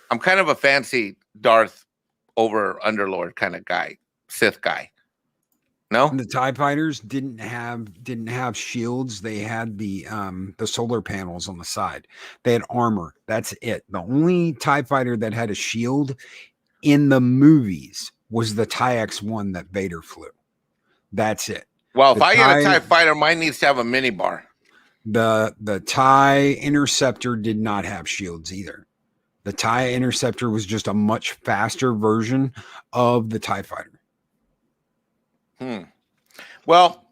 I'm kind of a fancy Darth over Underlord kind of guy, Sith guy. No? And the TIE fighters didn't have shields. They had the solar panels on the side. They had armor. That's it. The only TIE fighter that had a shield in the movies was the TIE X-1 that Vader flew. That's it. Well, if I get a TIE fighter, mine needs to have a mini bar. The TIE Interceptor did not have shields either. The TIE Interceptor was just a much faster version of the TIE fighter. Well,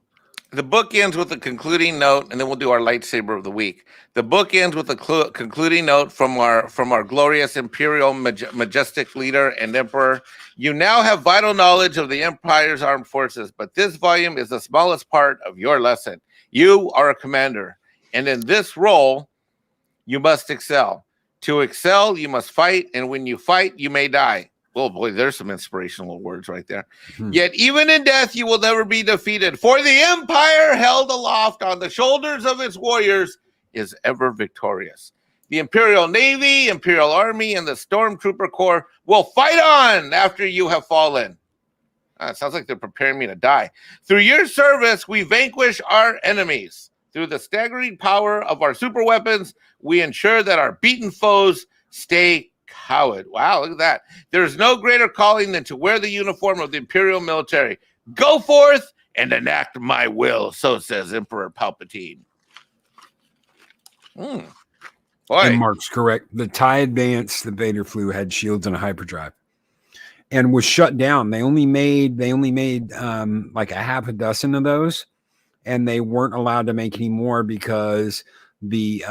the book ends with a concluding note, and then we'll do our lightsaber of the week. The book ends with a concluding note from our glorious Imperial majestic leader and emperor. You now have vital knowledge of the Empire's armed forces, but this volume is the smallest part of your lesson. You are a commander, and in this role, you must excel. To excel, you must fight, and when you fight, you may die. Oh boy, there's some inspirational words right there. Yet even in death, you will never be defeated. For the Empire held aloft on the shoulders of its warriors is ever victorious. The Imperial Navy, Imperial Army, and the Stormtrooper Corps will fight on after you have fallen. It sounds like they're preparing me to die. Through your service, we vanquish our enemies. Through the staggering power of our super weapons, we ensure that our beaten foes stay cowed. Wow, look at that. There's no greater calling than to wear the uniform of the Imperial military. Go forth and enact my will, so says Emperor Palpatine. Boy. And Mark's correct. The TIE Advance that Vader flew had shields and a hyperdrive and was shut down. They only made like a half a dozen of those, and they weren't allowed to make any more because the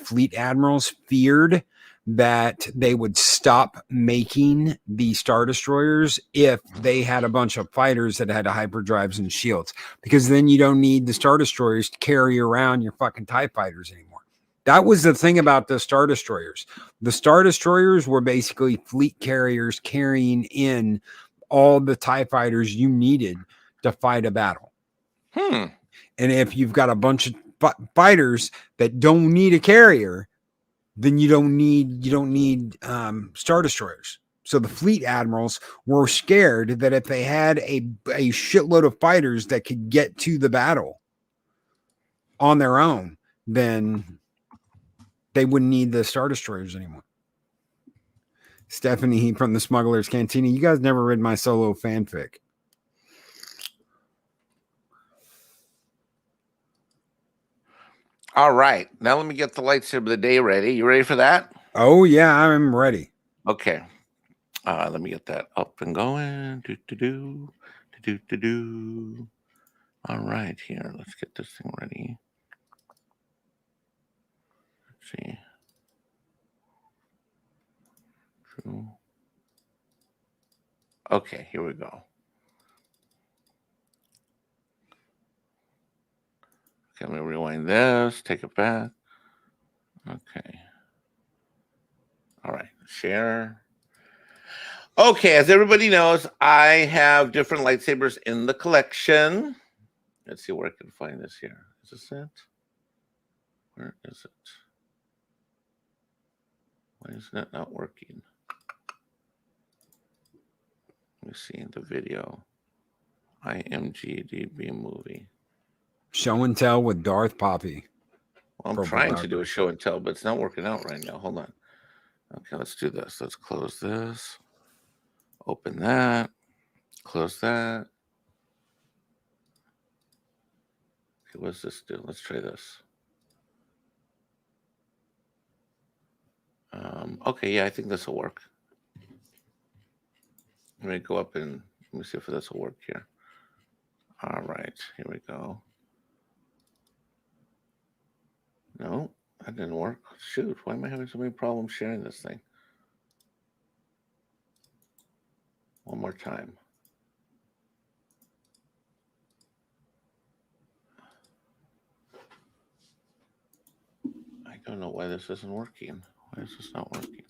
fleet admirals feared that they would stop making the Star Destroyers if they had a bunch of fighters that had hyperdrives and shields, because then you don't need the Star Destroyers to carry around your fucking TIE fighters anymore. That was the thing about the Star Destroyers. The Star Destroyers were basically fleet carriers carrying in all the TIE fighters you needed to fight a battle. And if you've got a bunch of fighters that don't need a carrier, then you don't need Star Destroyers. So the fleet admirals were scared that if they had a shitload of fighters that could get to the battle on their own, then they wouldn't need the Star Destroyers anymore. Stephanie from the Smuggler's Cantina, you guys never read my solo fanfic. All right. Now let me get the lightsaber of the day ready. You ready for that? Oh, yeah, I'm ready. Okay. Let me get that up and going. All right, here. Let's get this thing ready. Let's see. 2. Okay, here we go. Okay, let me rewind this, take it back. Okay. All right, share. Okay, as everybody knows, I have different lightsabers in the collection. Let's see where I can find this here. Is this it? Where is it? Why is that not working? Let me see the video. IMGDB movie. Show and tell with Darth Papi. Well, I'm trying to do a show and tell, but it's not working out right now. Hold on. Okay, let's do this. Let's close this. Open that. Close that. Okay, what does this do? Let's try this. Okay, yeah, I think this will work. Let me go up and let me see if this will work here. All right, here we go. No, that didn't work. Shoot, why am I having so many problems sharing this thing? One more time. I don't know why this isn't working. Why is this not working?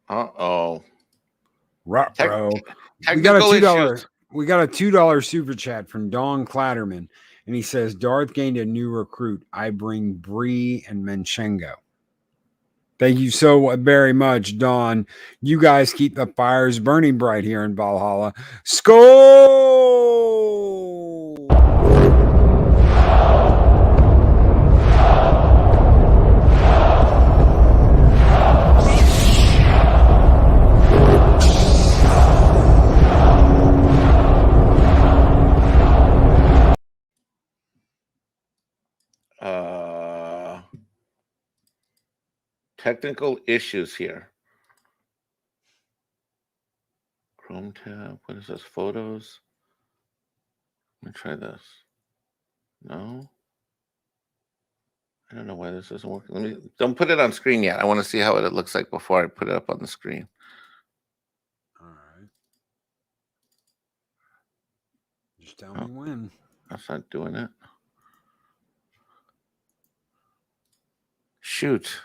Uh-oh. Right, bro. We got a $2. We got a $2 super chat from Don Clatterman, and he says Darth gained a new recruit. I bring Bree and Menchengo. Thank you so very much, Don. You guys keep the fires burning bright here in Valhalla. Skål! Technical issues here. Chrome tab. What is this? Photos. Let me try this. No. I don't know why this isn't working. Don't put it on screen yet. I want to see how it looks like before I put it up on the screen. All right. Just tell me when. That's not doing it. Shoot.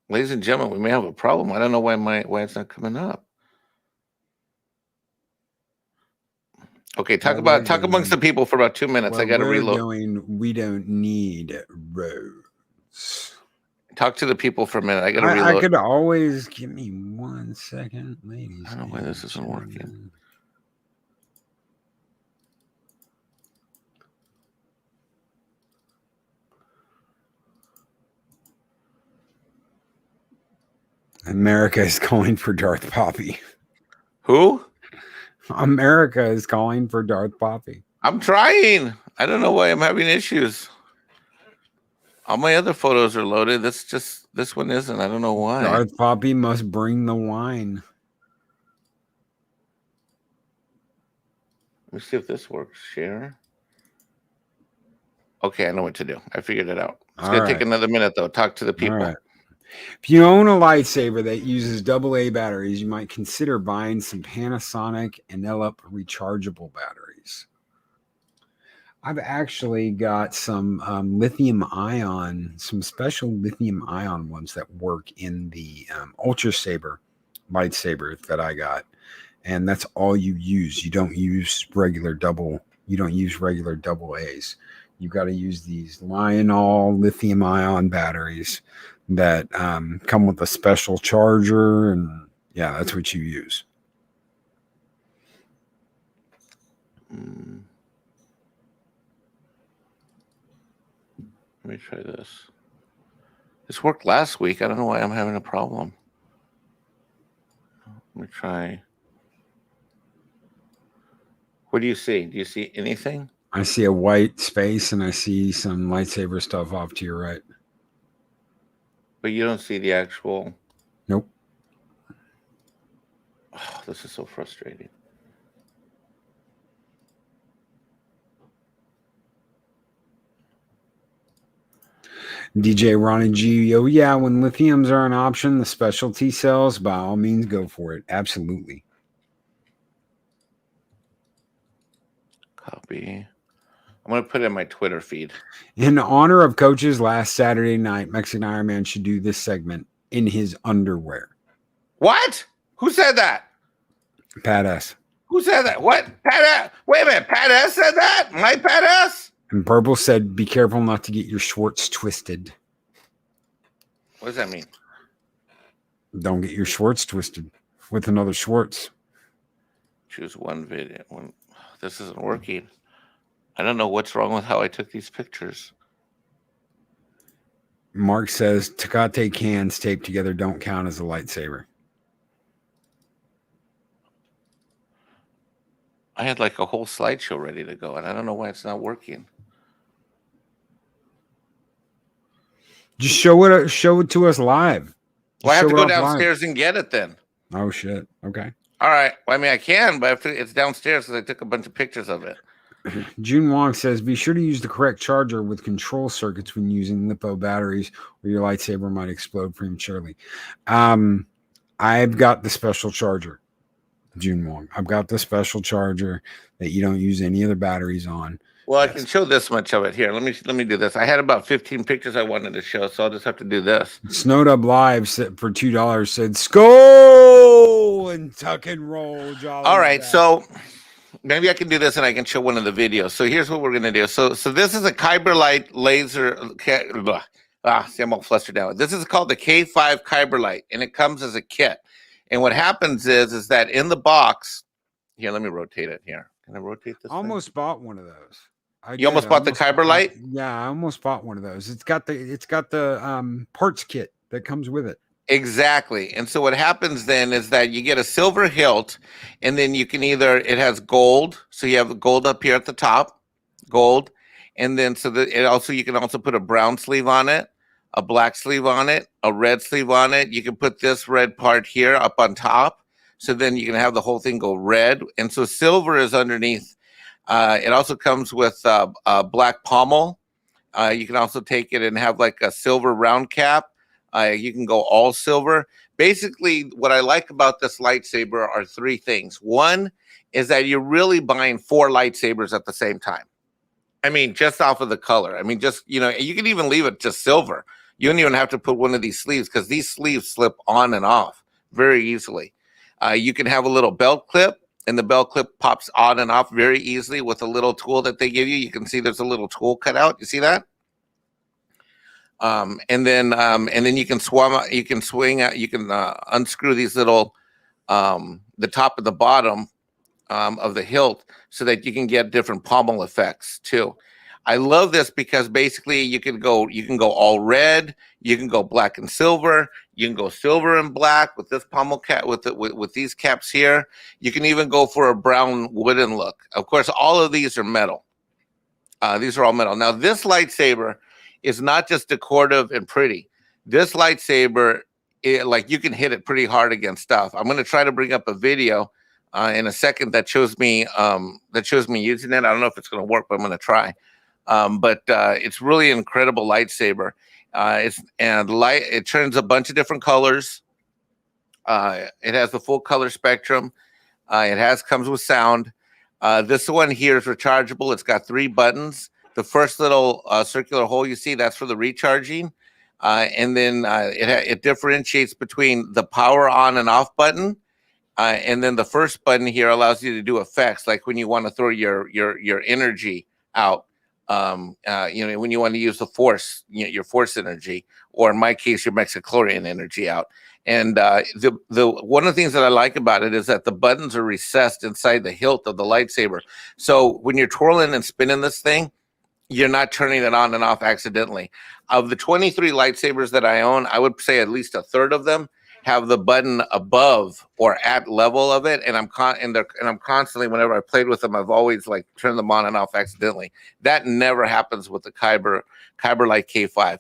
Ladies and gentlemen, we may have a problem. I don't know why it's not coming up. Okay, talk amongst the people for about 2 minutes. I got to reload. We don't need roads. Talk to the people for a minute. I got to reload. I could always give me 1 second, ladies. I don't know why this isn't working. America is calling for Darth Papi. Who? America is calling for Darth Papi. I'm trying. I don't know why I'm having issues. All my other photos are loaded. This one isn't. I don't know why. Darth Papi must bring the wine. Let me see if this works. Share. Okay, I know what to do. I figured it out. It's going to take another minute, though. Talk to the people. Right. If you own a lightsaber that uses AA batteries, you might consider buying some Panasonic Enelope rechargeable batteries. I've actually got some some special lithium ion ones that work in the Ultra Saber lightsaber that I got. And that's all you use. You don't use regular double A's. You got to use these Lionol lithium ion batteries that come with a special charger, and yeah, that's what you use. Let me try this. This worked last week. I don't know why I'm having a problem. Let me try. What do you see? Do you see anything? I see a white space, and I see some lightsaber stuff off to your right. But you don't see the actual... Nope. Oh, this is so frustrating. DJ Ronnie G, oh yeah, when lithiums are an option, the specialty cells, by all means, go for it. Absolutely. Copy. I'm going to put it in my Twitter feed. In honor of Coach's last Saturday night, Mexican Ironman should do this segment in his underwear. What? Who said that? Pat S. Who said that? What? Pat S? Wait a minute. Pat S said that? My Pat S? And Purple said, be careful not to get your Schwartz twisted. What does that mean? Don't get your Schwartz twisted with another Schwartz. Choose one video. This isn't working. I don't know what's wrong with how I took these pictures. Mark says Tecate cans taped together don't count as a lightsaber. I had like a whole slideshow ready to go, and I don't know why it's not working. Just show it to us live. Well, I have to go downstairs and get it then. Oh shit. Okay. All right. Well, I mean, I can, but it's downstairs because I took a bunch of pictures of it. June Wong says, be sure to use the correct charger with control circuits when using LiPo batteries, or your lightsaber might explode prematurely. I've got the special charger, June Wong. I've got the special charger that you don't use any other batteries on. Well, I can show this much of it here. Let me do this. I had about 15 pictures I wanted to show, so I'll just have to do this. Snowed Up Live for $2 said, "Skull and tuck and roll." All right, so maybe I can do this and I can show one of the videos. So here's what we're gonna do. So this is a Kyber Light laser. See, I'm all flustered now. This is called the K5 Kyber Light, and it comes as a kit. And what happens is that in the box, here, let me rotate it here. Can I rotate this? Almost bought one of those. You almost bought the Kyber Light? Yeah, I almost bought one of those. It's got the parts kit that comes with it. Exactly. And so what happens then is that you get a silver hilt, and then you can it has gold. So you have the gold up here at the top, gold. And then you can also put a brown sleeve on it, a black sleeve on it, a red sleeve on it. You can put this red part here up on top. So then you can have the whole thing go red. And so silver is underneath. It also comes with a black pommel. You can also take it and have like a silver round cap. You can go all silver. Basically, what I like about this lightsaber are three things. One is that you're really buying 4 lightsabers at the same time. I mean, just off of the color. I mean, just, you can even leave it just silver. You don't even have to put one of these sleeves because these sleeves slip on and off very easily. You can have a little belt clip, and the belt clip pops on and off very easily with a little tool that they give you. You can see there's a little tool cut out. You see that? And then you can swing out, you can unscrew these little the top and the bottom of the hilt so that you can get different pommel effects too. I love this because basically you can go all red, you can go black and silver, you can go silver and black with this pommel cap with these caps here. You can even go for a brown wooden look. Of course, all of these are metal. These are all metal. Now this lightsaber is not just decorative and pretty. This lightsaber, like you can hit it pretty hard against stuff. I'm going to try to bring up a video in a second that shows me using it. I don't know if it's going to work, but I'm going to try. But it's really an incredible lightsaber. It turns a bunch of different colors. It has the full color spectrum. It comes with sound. This one here is rechargeable. It's got 3 buttons. The first little circular hole you see, that's for the recharging. And then it differentiates between the power on and off button. And then the first button here allows you to do effects, like when you want to throw your energy out. When you want to use the force, your force energy, or in my case, your Mexichlorian energy out. And the one of the things that I like about it is that the buttons are recessed inside the hilt of the lightsaber. So when you're twirling and spinning this thing, you're not turning it on and off accidentally. Of the 23 lightsabers that I own, I would say at least a third of them have the button above or at level of it, and I'm constantly, whenever I played with them, I've always like turned them on and off accidentally. That never happens with the Kyber Light K5.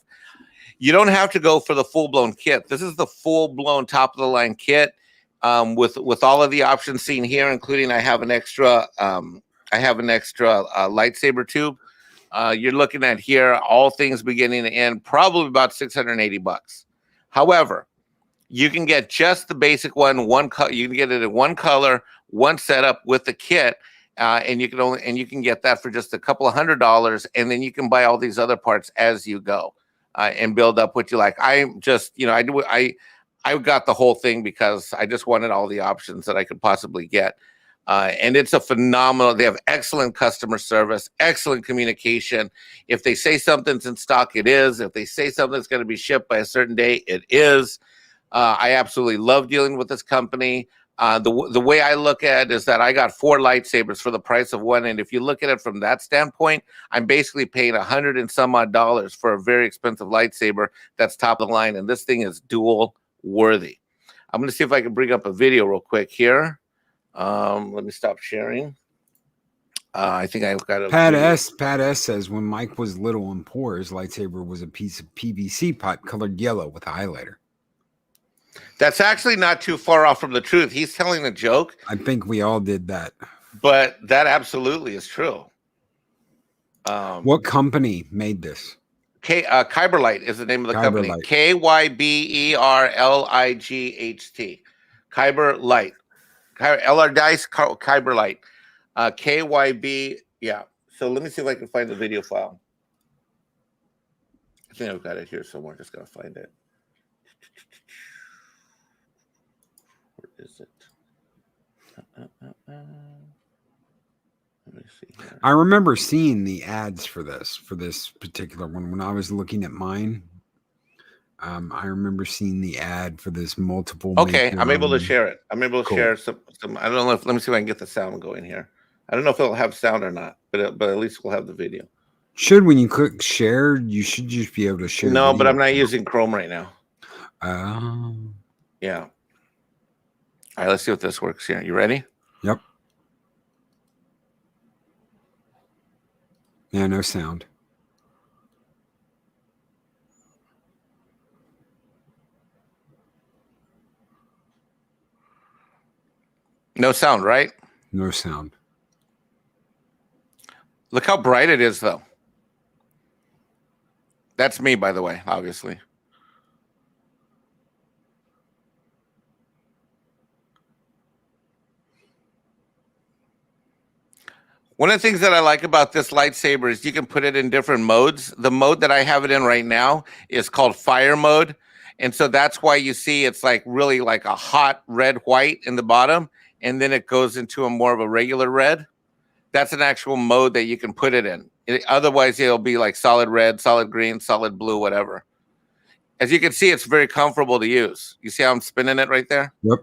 You don't have to go for the full-blown kit. This is the full-blown top-of-the-line kit with all of the options seen here, including I have an extra lightsaber tube You're looking at here, all things beginning to end, probably about $680. However, you can get just the basic one, you can get it in one color, one setup with the kit, and you can get that for just a couple of $100, and then you can buy all these other parts as you go, and build up what you like. I just, I got the whole thing because I just wanted all the options that I could possibly get. And it's a phenomenal, they have excellent customer service, excellent communication. If they say something's in stock, it is. If they say something's going to be shipped by a certain day, it is. I absolutely love dealing with this company. The way I look at it is that I got 4 lightsabers for the price of one. And if you look at it from that standpoint, I'm basically paying $100 and some odd for a very expensive lightsaber that's top of the line. And this thing is dual worthy. I'm going to see if I can bring up a video real quick here. Let me stop sharing. I think I've got a Pat S says when Mike was little and poor, his lightsaber was a piece of PVC pipe colored yellow with a highlighter. That's actually not too far off from the truth. He's telling a joke. I think we all did that. But that absolutely is true. What company made this? Kyber Light is the name of the Kyber company. Light. KYBERLIGHT. Kyber Light. LR Dice Kyber Light. KYB. Yeah. So let me see if I can find the video file. I think I've got it here somewhere. Just gotta find it. Where is it? Let me see here. I remember seeing the ads for this particular one when I was looking at mine. I remember seeing the ad for this multiple. Okay, I'm able to share it. I'm able to share some. I don't know if. Let me see if I can get the sound going here. I don't know if it'll have sound or not, but at least we'll have the video. When you click share, you should just be able to share. No, but I'm not using Chrome right now. Yeah. All right, let's see if this works here. You ready? Yep. Yeah, no sound. No sound, right? No sound. Look how bright it is, though. That's me, by the way, obviously. One of the things that I like about this lightsaber is you can put it in different modes. The mode that I have it in right now is called fire mode. And so that's why you see it's like really like a hot red white in the bottom. And then it goes into a more of a regular red. That's an actual mode that you can put it in. Otherwise, it'll be like solid red, solid green, solid blue, whatever. As you can see, it's very comfortable to use. You see how I'm spinning it right there? Yep.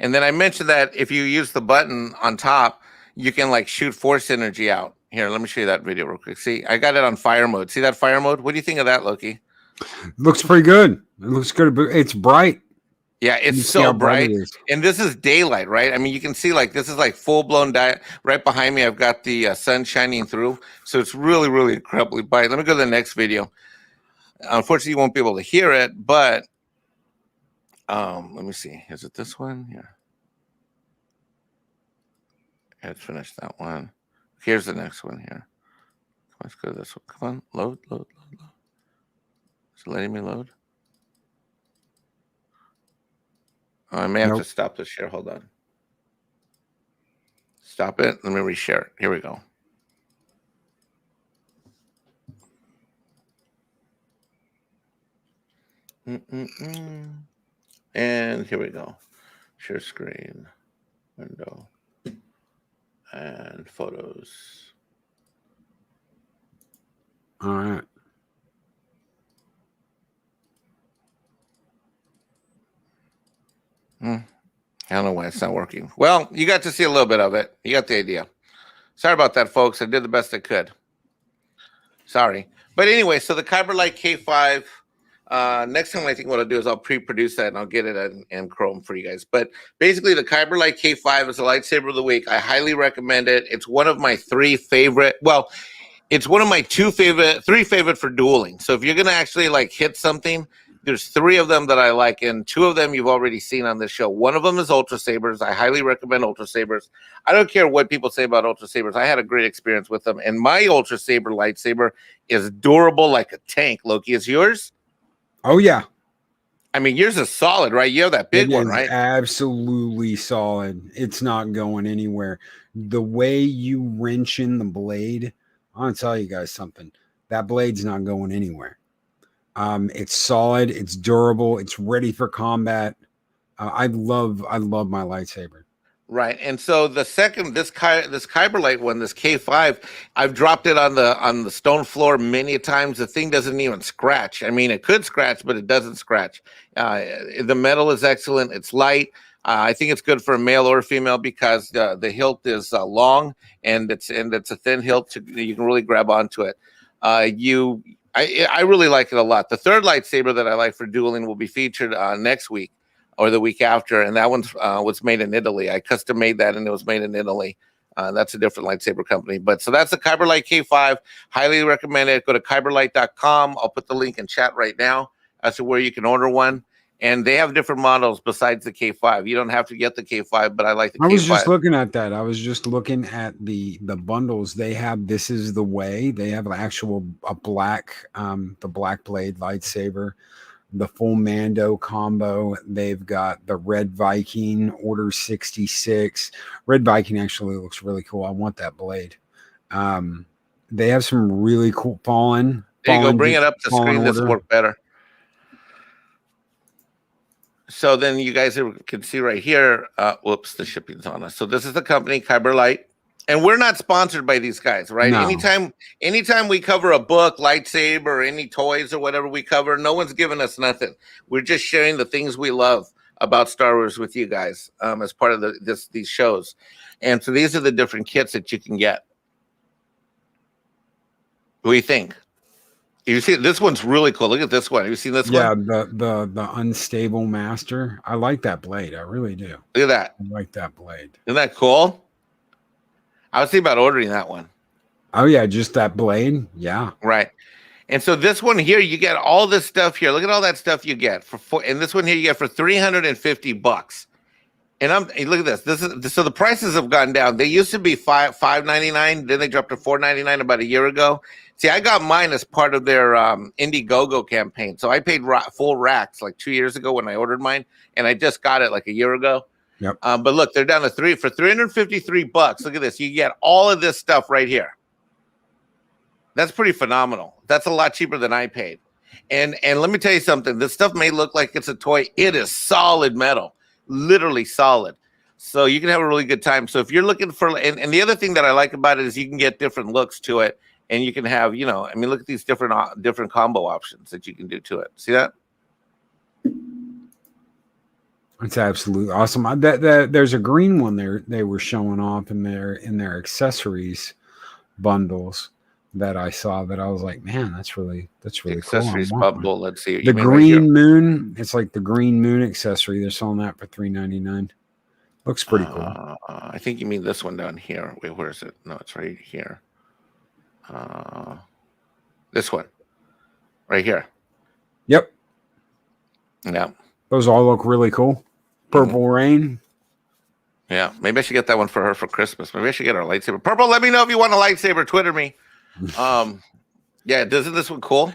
And then I mentioned that if you use the button on top, you can like shoot force energy out. Here, let me show you that video real quick. See, I got it on fire mode. See that fire mode? What do you think of that, Loki? Looks pretty good. It looks good. It's bright. Yeah, it's so bright. And this is daylight, right? I mean, you can see like this is like full blown right behind me. I've got the sun shining through. So it's really, really incredibly bright. Let me go to the next video. Unfortunately, you won't be able to hear it, but let me see. Is it this one? Yeah. Let's finish that one. Here's the next one here. Let's go to this one. Come on, load. Is it letting me load? Oh, I may have to stop the share. Hold on. Stop it. Let me reshare it. Here we go. And here we go. Share screen, window, and photos. All right. I don't know why it's not working. Well, you got to see a little bit of it. You got the idea. Sorry about that, folks. I did the best I could. Sorry. But anyway, so the Kyber Light K5, next time I think what I'll do is I'll pre-produce that and I'll get it in Chrome for you guys. But basically, the Kyber Light K5 is a lightsaber of the week. I highly recommend it. It's one of my three favorite. Well, it's one of my three favorite for dueling. So if you're going to actually like hit something, There's 3 of them that I like, and 2 of them you've already seen on this show. One of them is Ultra Sabers. I highly recommend Ultra Sabers. I don't care what people say about Ultra Sabers. I had a great experience with them, and my Ultra Saber lightsaber is durable like a tank. Loki, is yours? Oh yeah. I mean, yours is solid, right? You have that big one, right? Absolutely solid. It's not going anywhere. The way you wrench in the blade, I want to tell you guys something. That blade's not going anywhere. It's solid. It's durable. It's ready for combat. I love my lightsaber. Right, and so the second this Kyber Light one, this K5, I've dropped it on the stone floor many times. The thing doesn't even scratch. I mean, it could scratch, but it doesn't scratch. The metal is excellent. It's light. I think it's good for a male or a female because the hilt is long and it's a thin hilt. You can really grab onto it. I really like it a lot. The third lightsaber that I like for dueling will be featured next week or the week after, and that one was made in Italy. I custom made that, and it was made in Italy. That's a different lightsaber company. But so that's the Kyber Light K5. Highly recommend it. Go to kyberlight.com. I'll put the link in chat right now as to where you can order one. And they have different models besides the K5. You don't have to get the K5, but I like the K5. I was just looking at that. I was just looking at the bundles. They have This Is the Way. They have a black, the black blade lightsaber, the full Mando combo. They've got the Red Viking Order 66. Red Viking actually looks really cool. I want that blade. They have some really cool Fallen. There you go. Bring it up to screen. This will work better. So then you guys can see right here. Whoops, the shipping's on us. So this is the company, Kyber Light. And we're not sponsored by these guys, right? No. Anytime we cover a book, lightsaber, or any toys or whatever we cover, no one's giving us nothing. We're just sharing the things we love about Star Wars with you guys as part of these shows. And so these are the different kits that you can get. What do you think? You see, this one's really cool. Look at this one. Have you seen this one? Yeah, the Unstable Master. I like that blade. I really do. Look at that. I like that blade. Isn't that cool? I was thinking about ordering that one. Oh yeah, just that blade. Yeah. Right. And so this one here, you get all this stuff here. Look at all that stuff you get and this one here you get for $350. And look at this. So the prices have gone down. They used to be $5.99, then they dropped to $4.99 about a year ago. See, I got mine as part of their Indiegogo campaign. So I paid full racks like 2 years ago when I ordered mine, and I just got it like a year ago. Yep. But look, they're down to for $353. Look at this. You get all of this stuff right here. That's pretty phenomenal. That's a lot cheaper than I paid. And let me tell you something. This stuff may look like it's a toy. It is solid metal, literally solid. So you can have a really good time. So if you're looking for, and the other thing that I like about it is you can get different looks to it. And you can have, look at these different combo options that you can do to it. See that? It's absolutely awesome. There's a green one there they were showing off in their accessories bundles that I saw that I was like, man, that's really accessories cool. bundle. Let's see. The green moon. It's like the green moon accessory. They're selling that for $3.99. Looks pretty cool. I think you mean this one down here. Wait, where is it? No, it's right here. This one right here. Yep. Yeah. Those all look really cool. Purple Rain. Yeah. Maybe I should get that one for her for Christmas. Maybe I should get her a lightsaber. Purple, let me know if you want a lightsaber. Twitter me. Yeah. Isn't this one cool?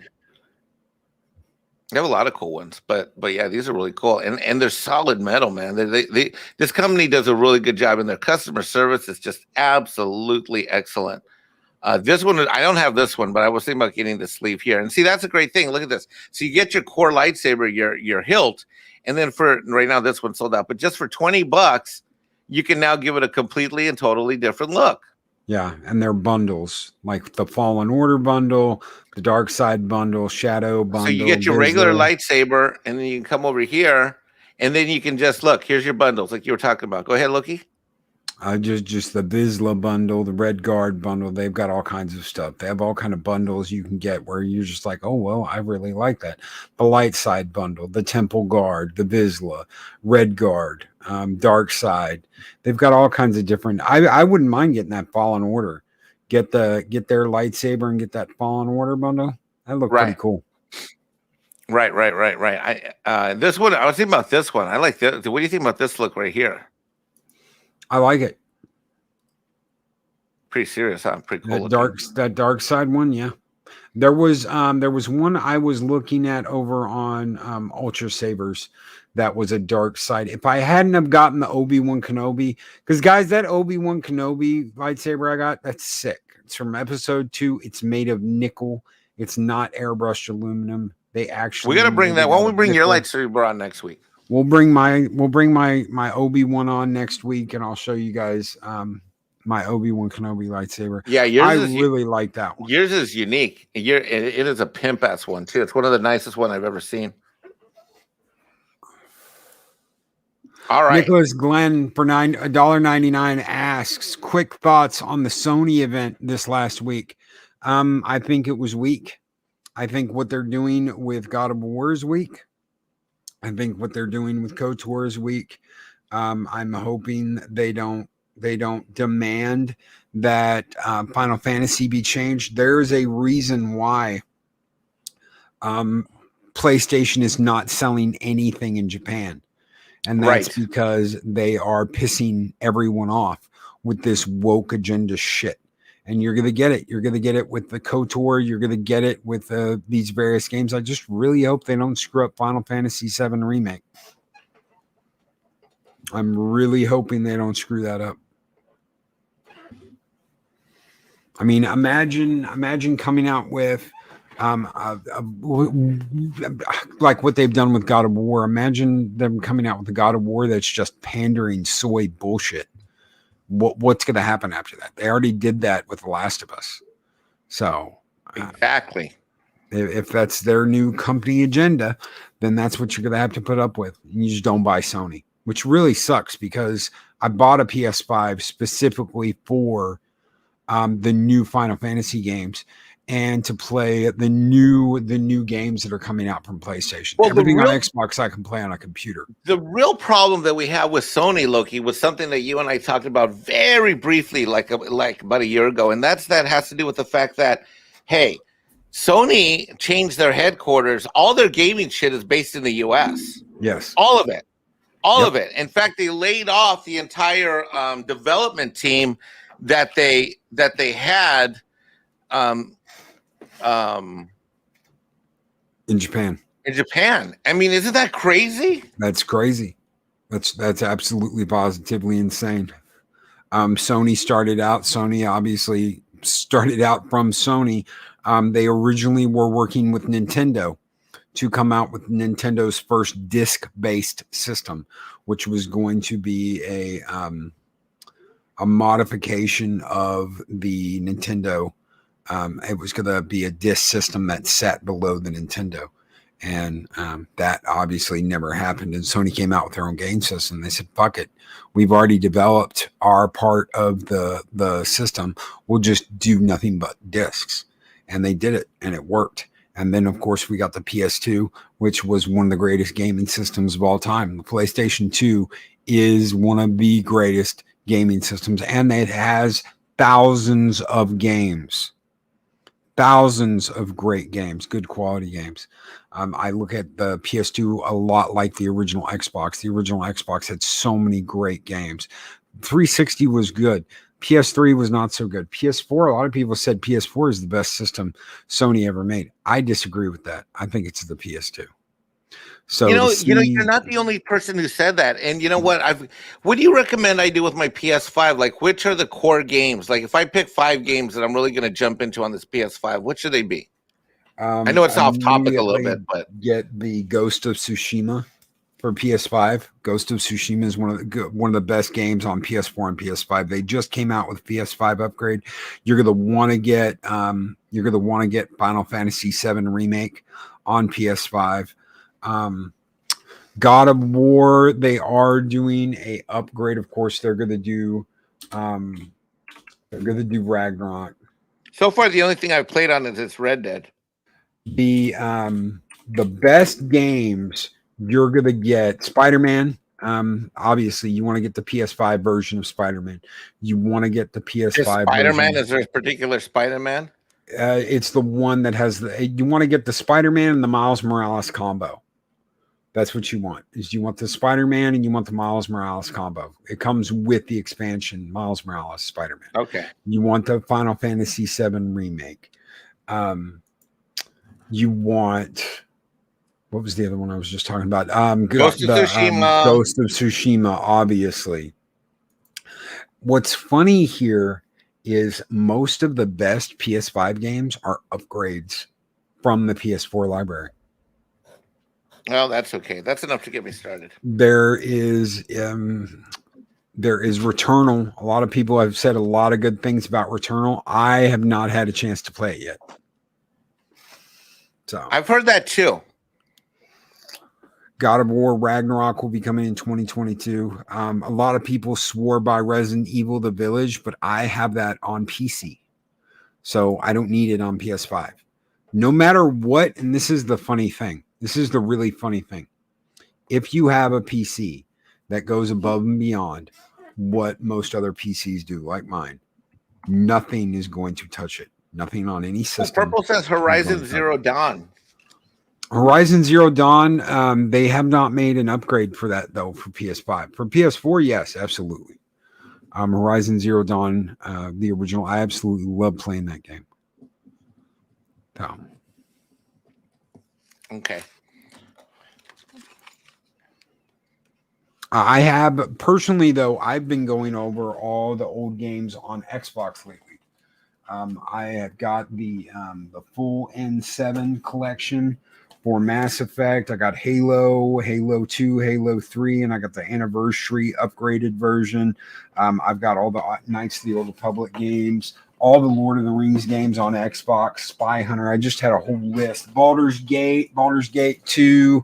They have a lot of cool ones, but yeah, these are really cool. And they're solid metal, man. This company does a really good job, and their customer service is just absolutely excellent. This one, I don't have this one, but I was thinking about getting the sleeve here. And see, that's a great thing. Look at this. So you get your core lightsaber, your hilt, and then for right now, this one's sold out. But just for $20, you can now give it a completely and totally different look. Yeah, and they're bundles, like the Fallen Order bundle, the Dark Side bundle, Shadow bundle. So you get your regular lightsaber, and then you can come over here, and then you can just look. Here's your bundles, like you were talking about. Go ahead, Loki. Just the Vizsla bundle, the Red Guard bundle. They've got all kinds of stuff. They have all kind of bundles you can get where you're just like, oh, well, I really like that. The Light Side bundle, the Temple Guard, the Vizsla, Red Guard, Dark Side. They've got all kinds of different. I wouldn't mind getting that Fallen Order. Get their lightsaber and get that Fallen Order bundle. That looked pretty cool. Right. This one, I was thinking about this one. I like this. What do you think about this look right here? I like it. Pretty serious, huh? Pretty cool. That dark side one, yeah. There was one I was looking at over on Ultra Sabers that was a dark side. If I hadn't have gotten the Obi-Wan Kenobi, because guys, that Obi-Wan Kenobi lightsaber I got, that's sick. It's from episode 2. It's made of nickel. It's not airbrushed aluminum. They actually we got to bring that. Why don't we bring your lightsaber on next week? We'll bring my Obi-Wan on next week, and I'll show you guys my Obi-Wan Kenobi lightsaber. Yeah, I really like that one. Yours is unique. It is a pimp ass one too. It's one of the nicest one I've ever seen. All right. Nicholas Glenn for $1.99 asks, quick thoughts on the Sony event this last week. I think it was weak. I think what they're doing with God of War is weak. I think what they're doing with KOTOR is weak. I'm hoping they don't demand that Final Fantasy be changed. There's a reason why PlayStation is not selling anything in Japan. And that's because they are pissing everyone off with this woke agenda shit. And you're going to get it. You're going to get it with the KOTOR. You're going to get it with these various games. I just really hope they don't screw up Final Fantasy VII Remake. I'm really hoping they don't screw that up. I mean, imagine coming out with like what they've done with God of War. Imagine them coming out with a God of War that's just pandering soy bullshit. What's going to happen after that? They already did that with The Last of Us. So exactly, if that's their new company agenda, then that's what you're going to have to put up with. And you just don't buy Sony, which really sucks because I bought a PS5 specifically for the new Final Fantasy games and to play the new games that are coming out from PlayStation. Well, everything on Xbox I can play on a computer. The real problem that we have with Sony, Loki, was something that you and I talked about very briefly, like about a year ago, and that has to do with the fact that, hey, Sony changed their headquarters. All their gaming shit is based in the U.S. Yes, all of it, of it. In fact, they laid off the entire development team that they had. In Japan. I mean, isn't that crazy? That's crazy. That's absolutely positively insane. Sony obviously started out from Sony. They originally were working with Nintendo to come out with Nintendo's first disc-based system, which was going to be a modification of the Nintendo. It was going to be a disc system that sat below the Nintendo. And that obviously never happened. And Sony came out with their own game system. They said, fuck it. We've already developed our part of the system. We'll just do nothing but discs. And they did it, and it worked. And then, of course, we got the PS2, which was one of the greatest gaming systems of all time. The PlayStation 2 is one of the greatest gaming systems, and it has thousands of games. Thousands of great games, good quality games. I look at the PS2 a lot like the original Xbox. The original Xbox had so many great games. 360 was good. PS3 was not so good. PS4, a lot of people said PS4 is the best system Sony ever made. I disagree with that. I think it's the PS2. So you're not the only person who said that. And you know what? What do you recommend I do with my PS5? Like, which are the core games? Like, if I pick 5 games that I'm really going to jump into on this PS5, what should they be? I know it's off topic a little bit, but get the Ghost of Tsushima for PS5. Ghost of Tsushima is one of the best games on PS4 and PS5. They just came out with PS5 upgrade. You're gonna want to get Final Fantasy VII Remake on PS5. God of War, they are doing a upgrade. Of course, they're gonna do Ragnarok. So far, the only thing I've played on is this Red Dead. The best games you're gonna get Spider-Man. Obviously, you want to get the PS5 version of Spider-Man. You want to get the PS5 Spider-Man? version. Is there a particular Spider-Man? It's the one that has you want to get the Spider-Man and the Miles Morales combo. That's what you want. Is you want the Spider-Man and you want the Miles Morales combo. It comes with the expansion, Miles Morales Spider-Man. Okay. You want the Final Fantasy VII remake. You want, what was the other one I was just talking about? Ghost of Tsushima. Ghost of Tsushima, obviously. What's funny here is most of the best PS5 games are upgrades from the PS4 library. Well, that's okay. That's enough to get me started. There is Returnal. A lot of people have said a lot of good things about Returnal. I have not had a chance to play it yet. So I've heard that too. God of War Ragnarok will be coming in 2022. A lot of people swore by Resident Evil The Village, but I have that on PC. So I don't need it on PS5. No matter what, and this is the funny thing. This is the really funny thing. If you have a PC that goes above and beyond what most other PCs do, like mine, nothing is going to touch it. Nothing on any system. Purple says Horizon Zero Dawn. Horizon Zero Dawn, they have not made an upgrade for that, though, for PS5. For PS4, yes, absolutely. Horizon Zero Dawn, the original, I absolutely love playing that game. Okay. I have, personally, though, I've been going over all the old games on Xbox lately. I have got the full N7 collection for Mass Effect. I got Halo, Halo 2, Halo 3, and I got the anniversary upgraded version. I've got all the Knights of the Old Republic games, all the Lord of the Rings games on Xbox, Spy Hunter. I just had a whole list. Baldur's Gate 2,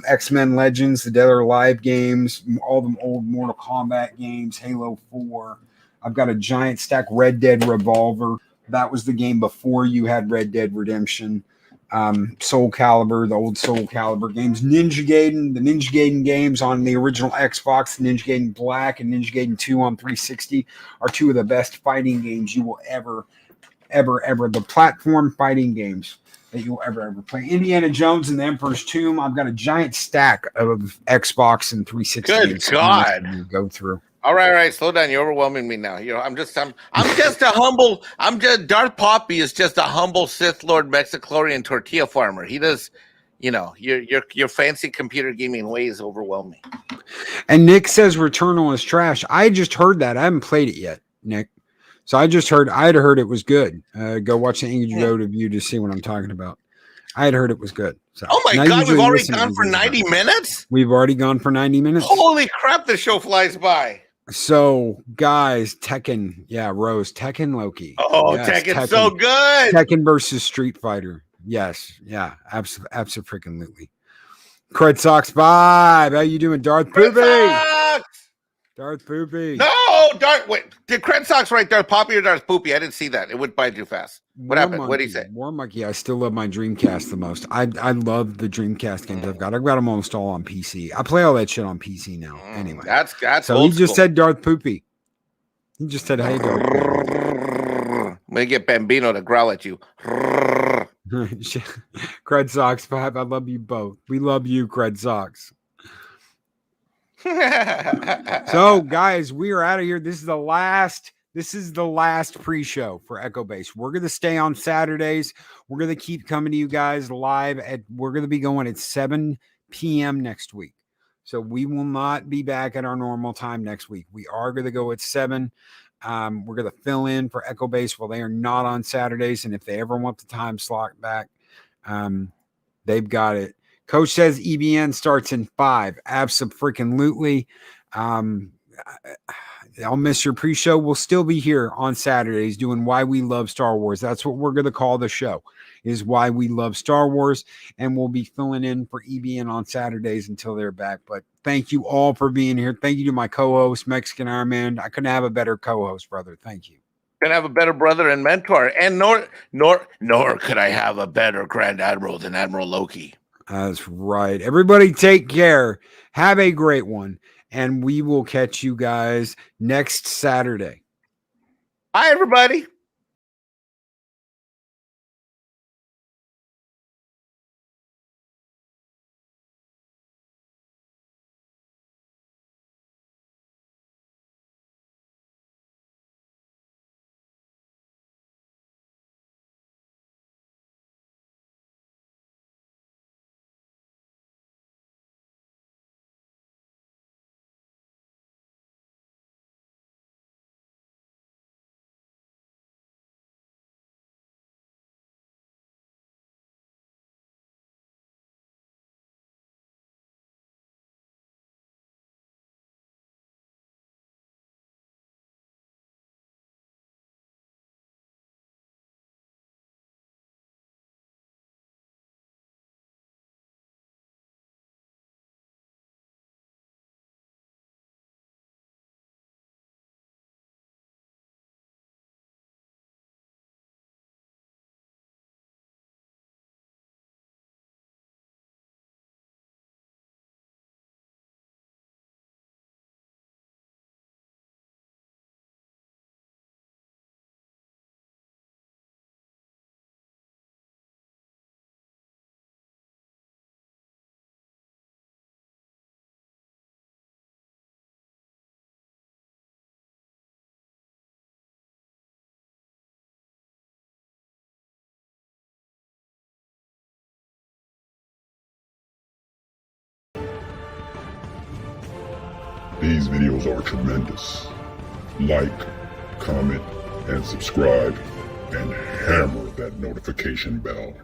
X-Men Legends, the Dead or Alive games, all the old Mortal Kombat games, Halo 4. I've got a giant stack Red Dead Revolver. That was the game before you had Red Dead Redemption. Soul Calibur, the old Soul Calibur games. Ninja Gaiden, the Ninja Gaiden games on the original Xbox, Ninja Gaiden Black and Ninja Gaiden 2 on 360 are two of the best fighting games you will ever, the platform fighting games that you'll ever play. Indiana Jones and the Emperor's Tomb. I've got a giant stack of Xbox and 360 Good games God. to go through. All right, slow down. You're overwhelming me now. I'm just a humble. Darth Papi is just a humble Sith Lord Mexiclorian tortilla farmer. He does, your fancy computer gaming ways overwhelm me. And Nick says Returnal is trash. I just heard that. I haven't played it yet, Nick. So I had heard it was good. Go watch the Angry Joe review to see what I'm talking about. I had heard it was good. So oh my God, we've already gone for 90 minutes? We've already gone for 90 minutes. Holy crap, the show flies by. So, guys, Tekken, Rose, Tekken Loki. Oh, yes, Tekken's so good. Tekken versus Street Fighter. Yes, yeah, absolutely. Cred Sox, bye. How you doing, Darth Poopy? Darth Poopy. No, Darth. Wait, did Cred Sox write Darth Papi or Darth Poopy? I didn't see that. It went by too fast. What happened? What did he say? War Monkey. I still love my Dreamcast the most. I love the Dreamcast games I've got. I've got them almost all on PC. I play all that shit on PC now. Anyway, that's so he just said Darth Poopy. He just said, "Hey, Darth." I'm gonna get Bambino to growl at you. Cred Sox 5. I love you both. We love you, Cred Sox. So, guys, we are out of here. This is the last pre-show for Echo Base. We're going to stay on Saturdays. We're going to keep coming to you guys live we're going to be going at 7 p.m. next week. So we will not be back at our normal time next week. We are going to go at 7. We're going to fill in for Echo Base while they are not on Saturdays. And if they ever want the time slot back, they've got it. Coach says EBN starts in 5. Abso-freaking-lutely. I'll miss your pre-show. We'll still be here on Saturdays doing Why We Love Star Wars. That's what we're going to call the show, is Why We Love Star Wars. And we'll be filling in for EBN on Saturdays until they're back. But thank you all for being here. Thank you to my co-host, Mexican Ironman. I couldn't have a better co-host, brother. Thank you. Couldn't have a better brother and mentor. And nor could I have a better Grand Admiral than Admiral Loki. That's right. Everybody take care. Have a great one. And we will catch you guys next Saturday. Bye, everybody. These videos are tremendous. Like, comment, and subscribe, and hammer that notification bell.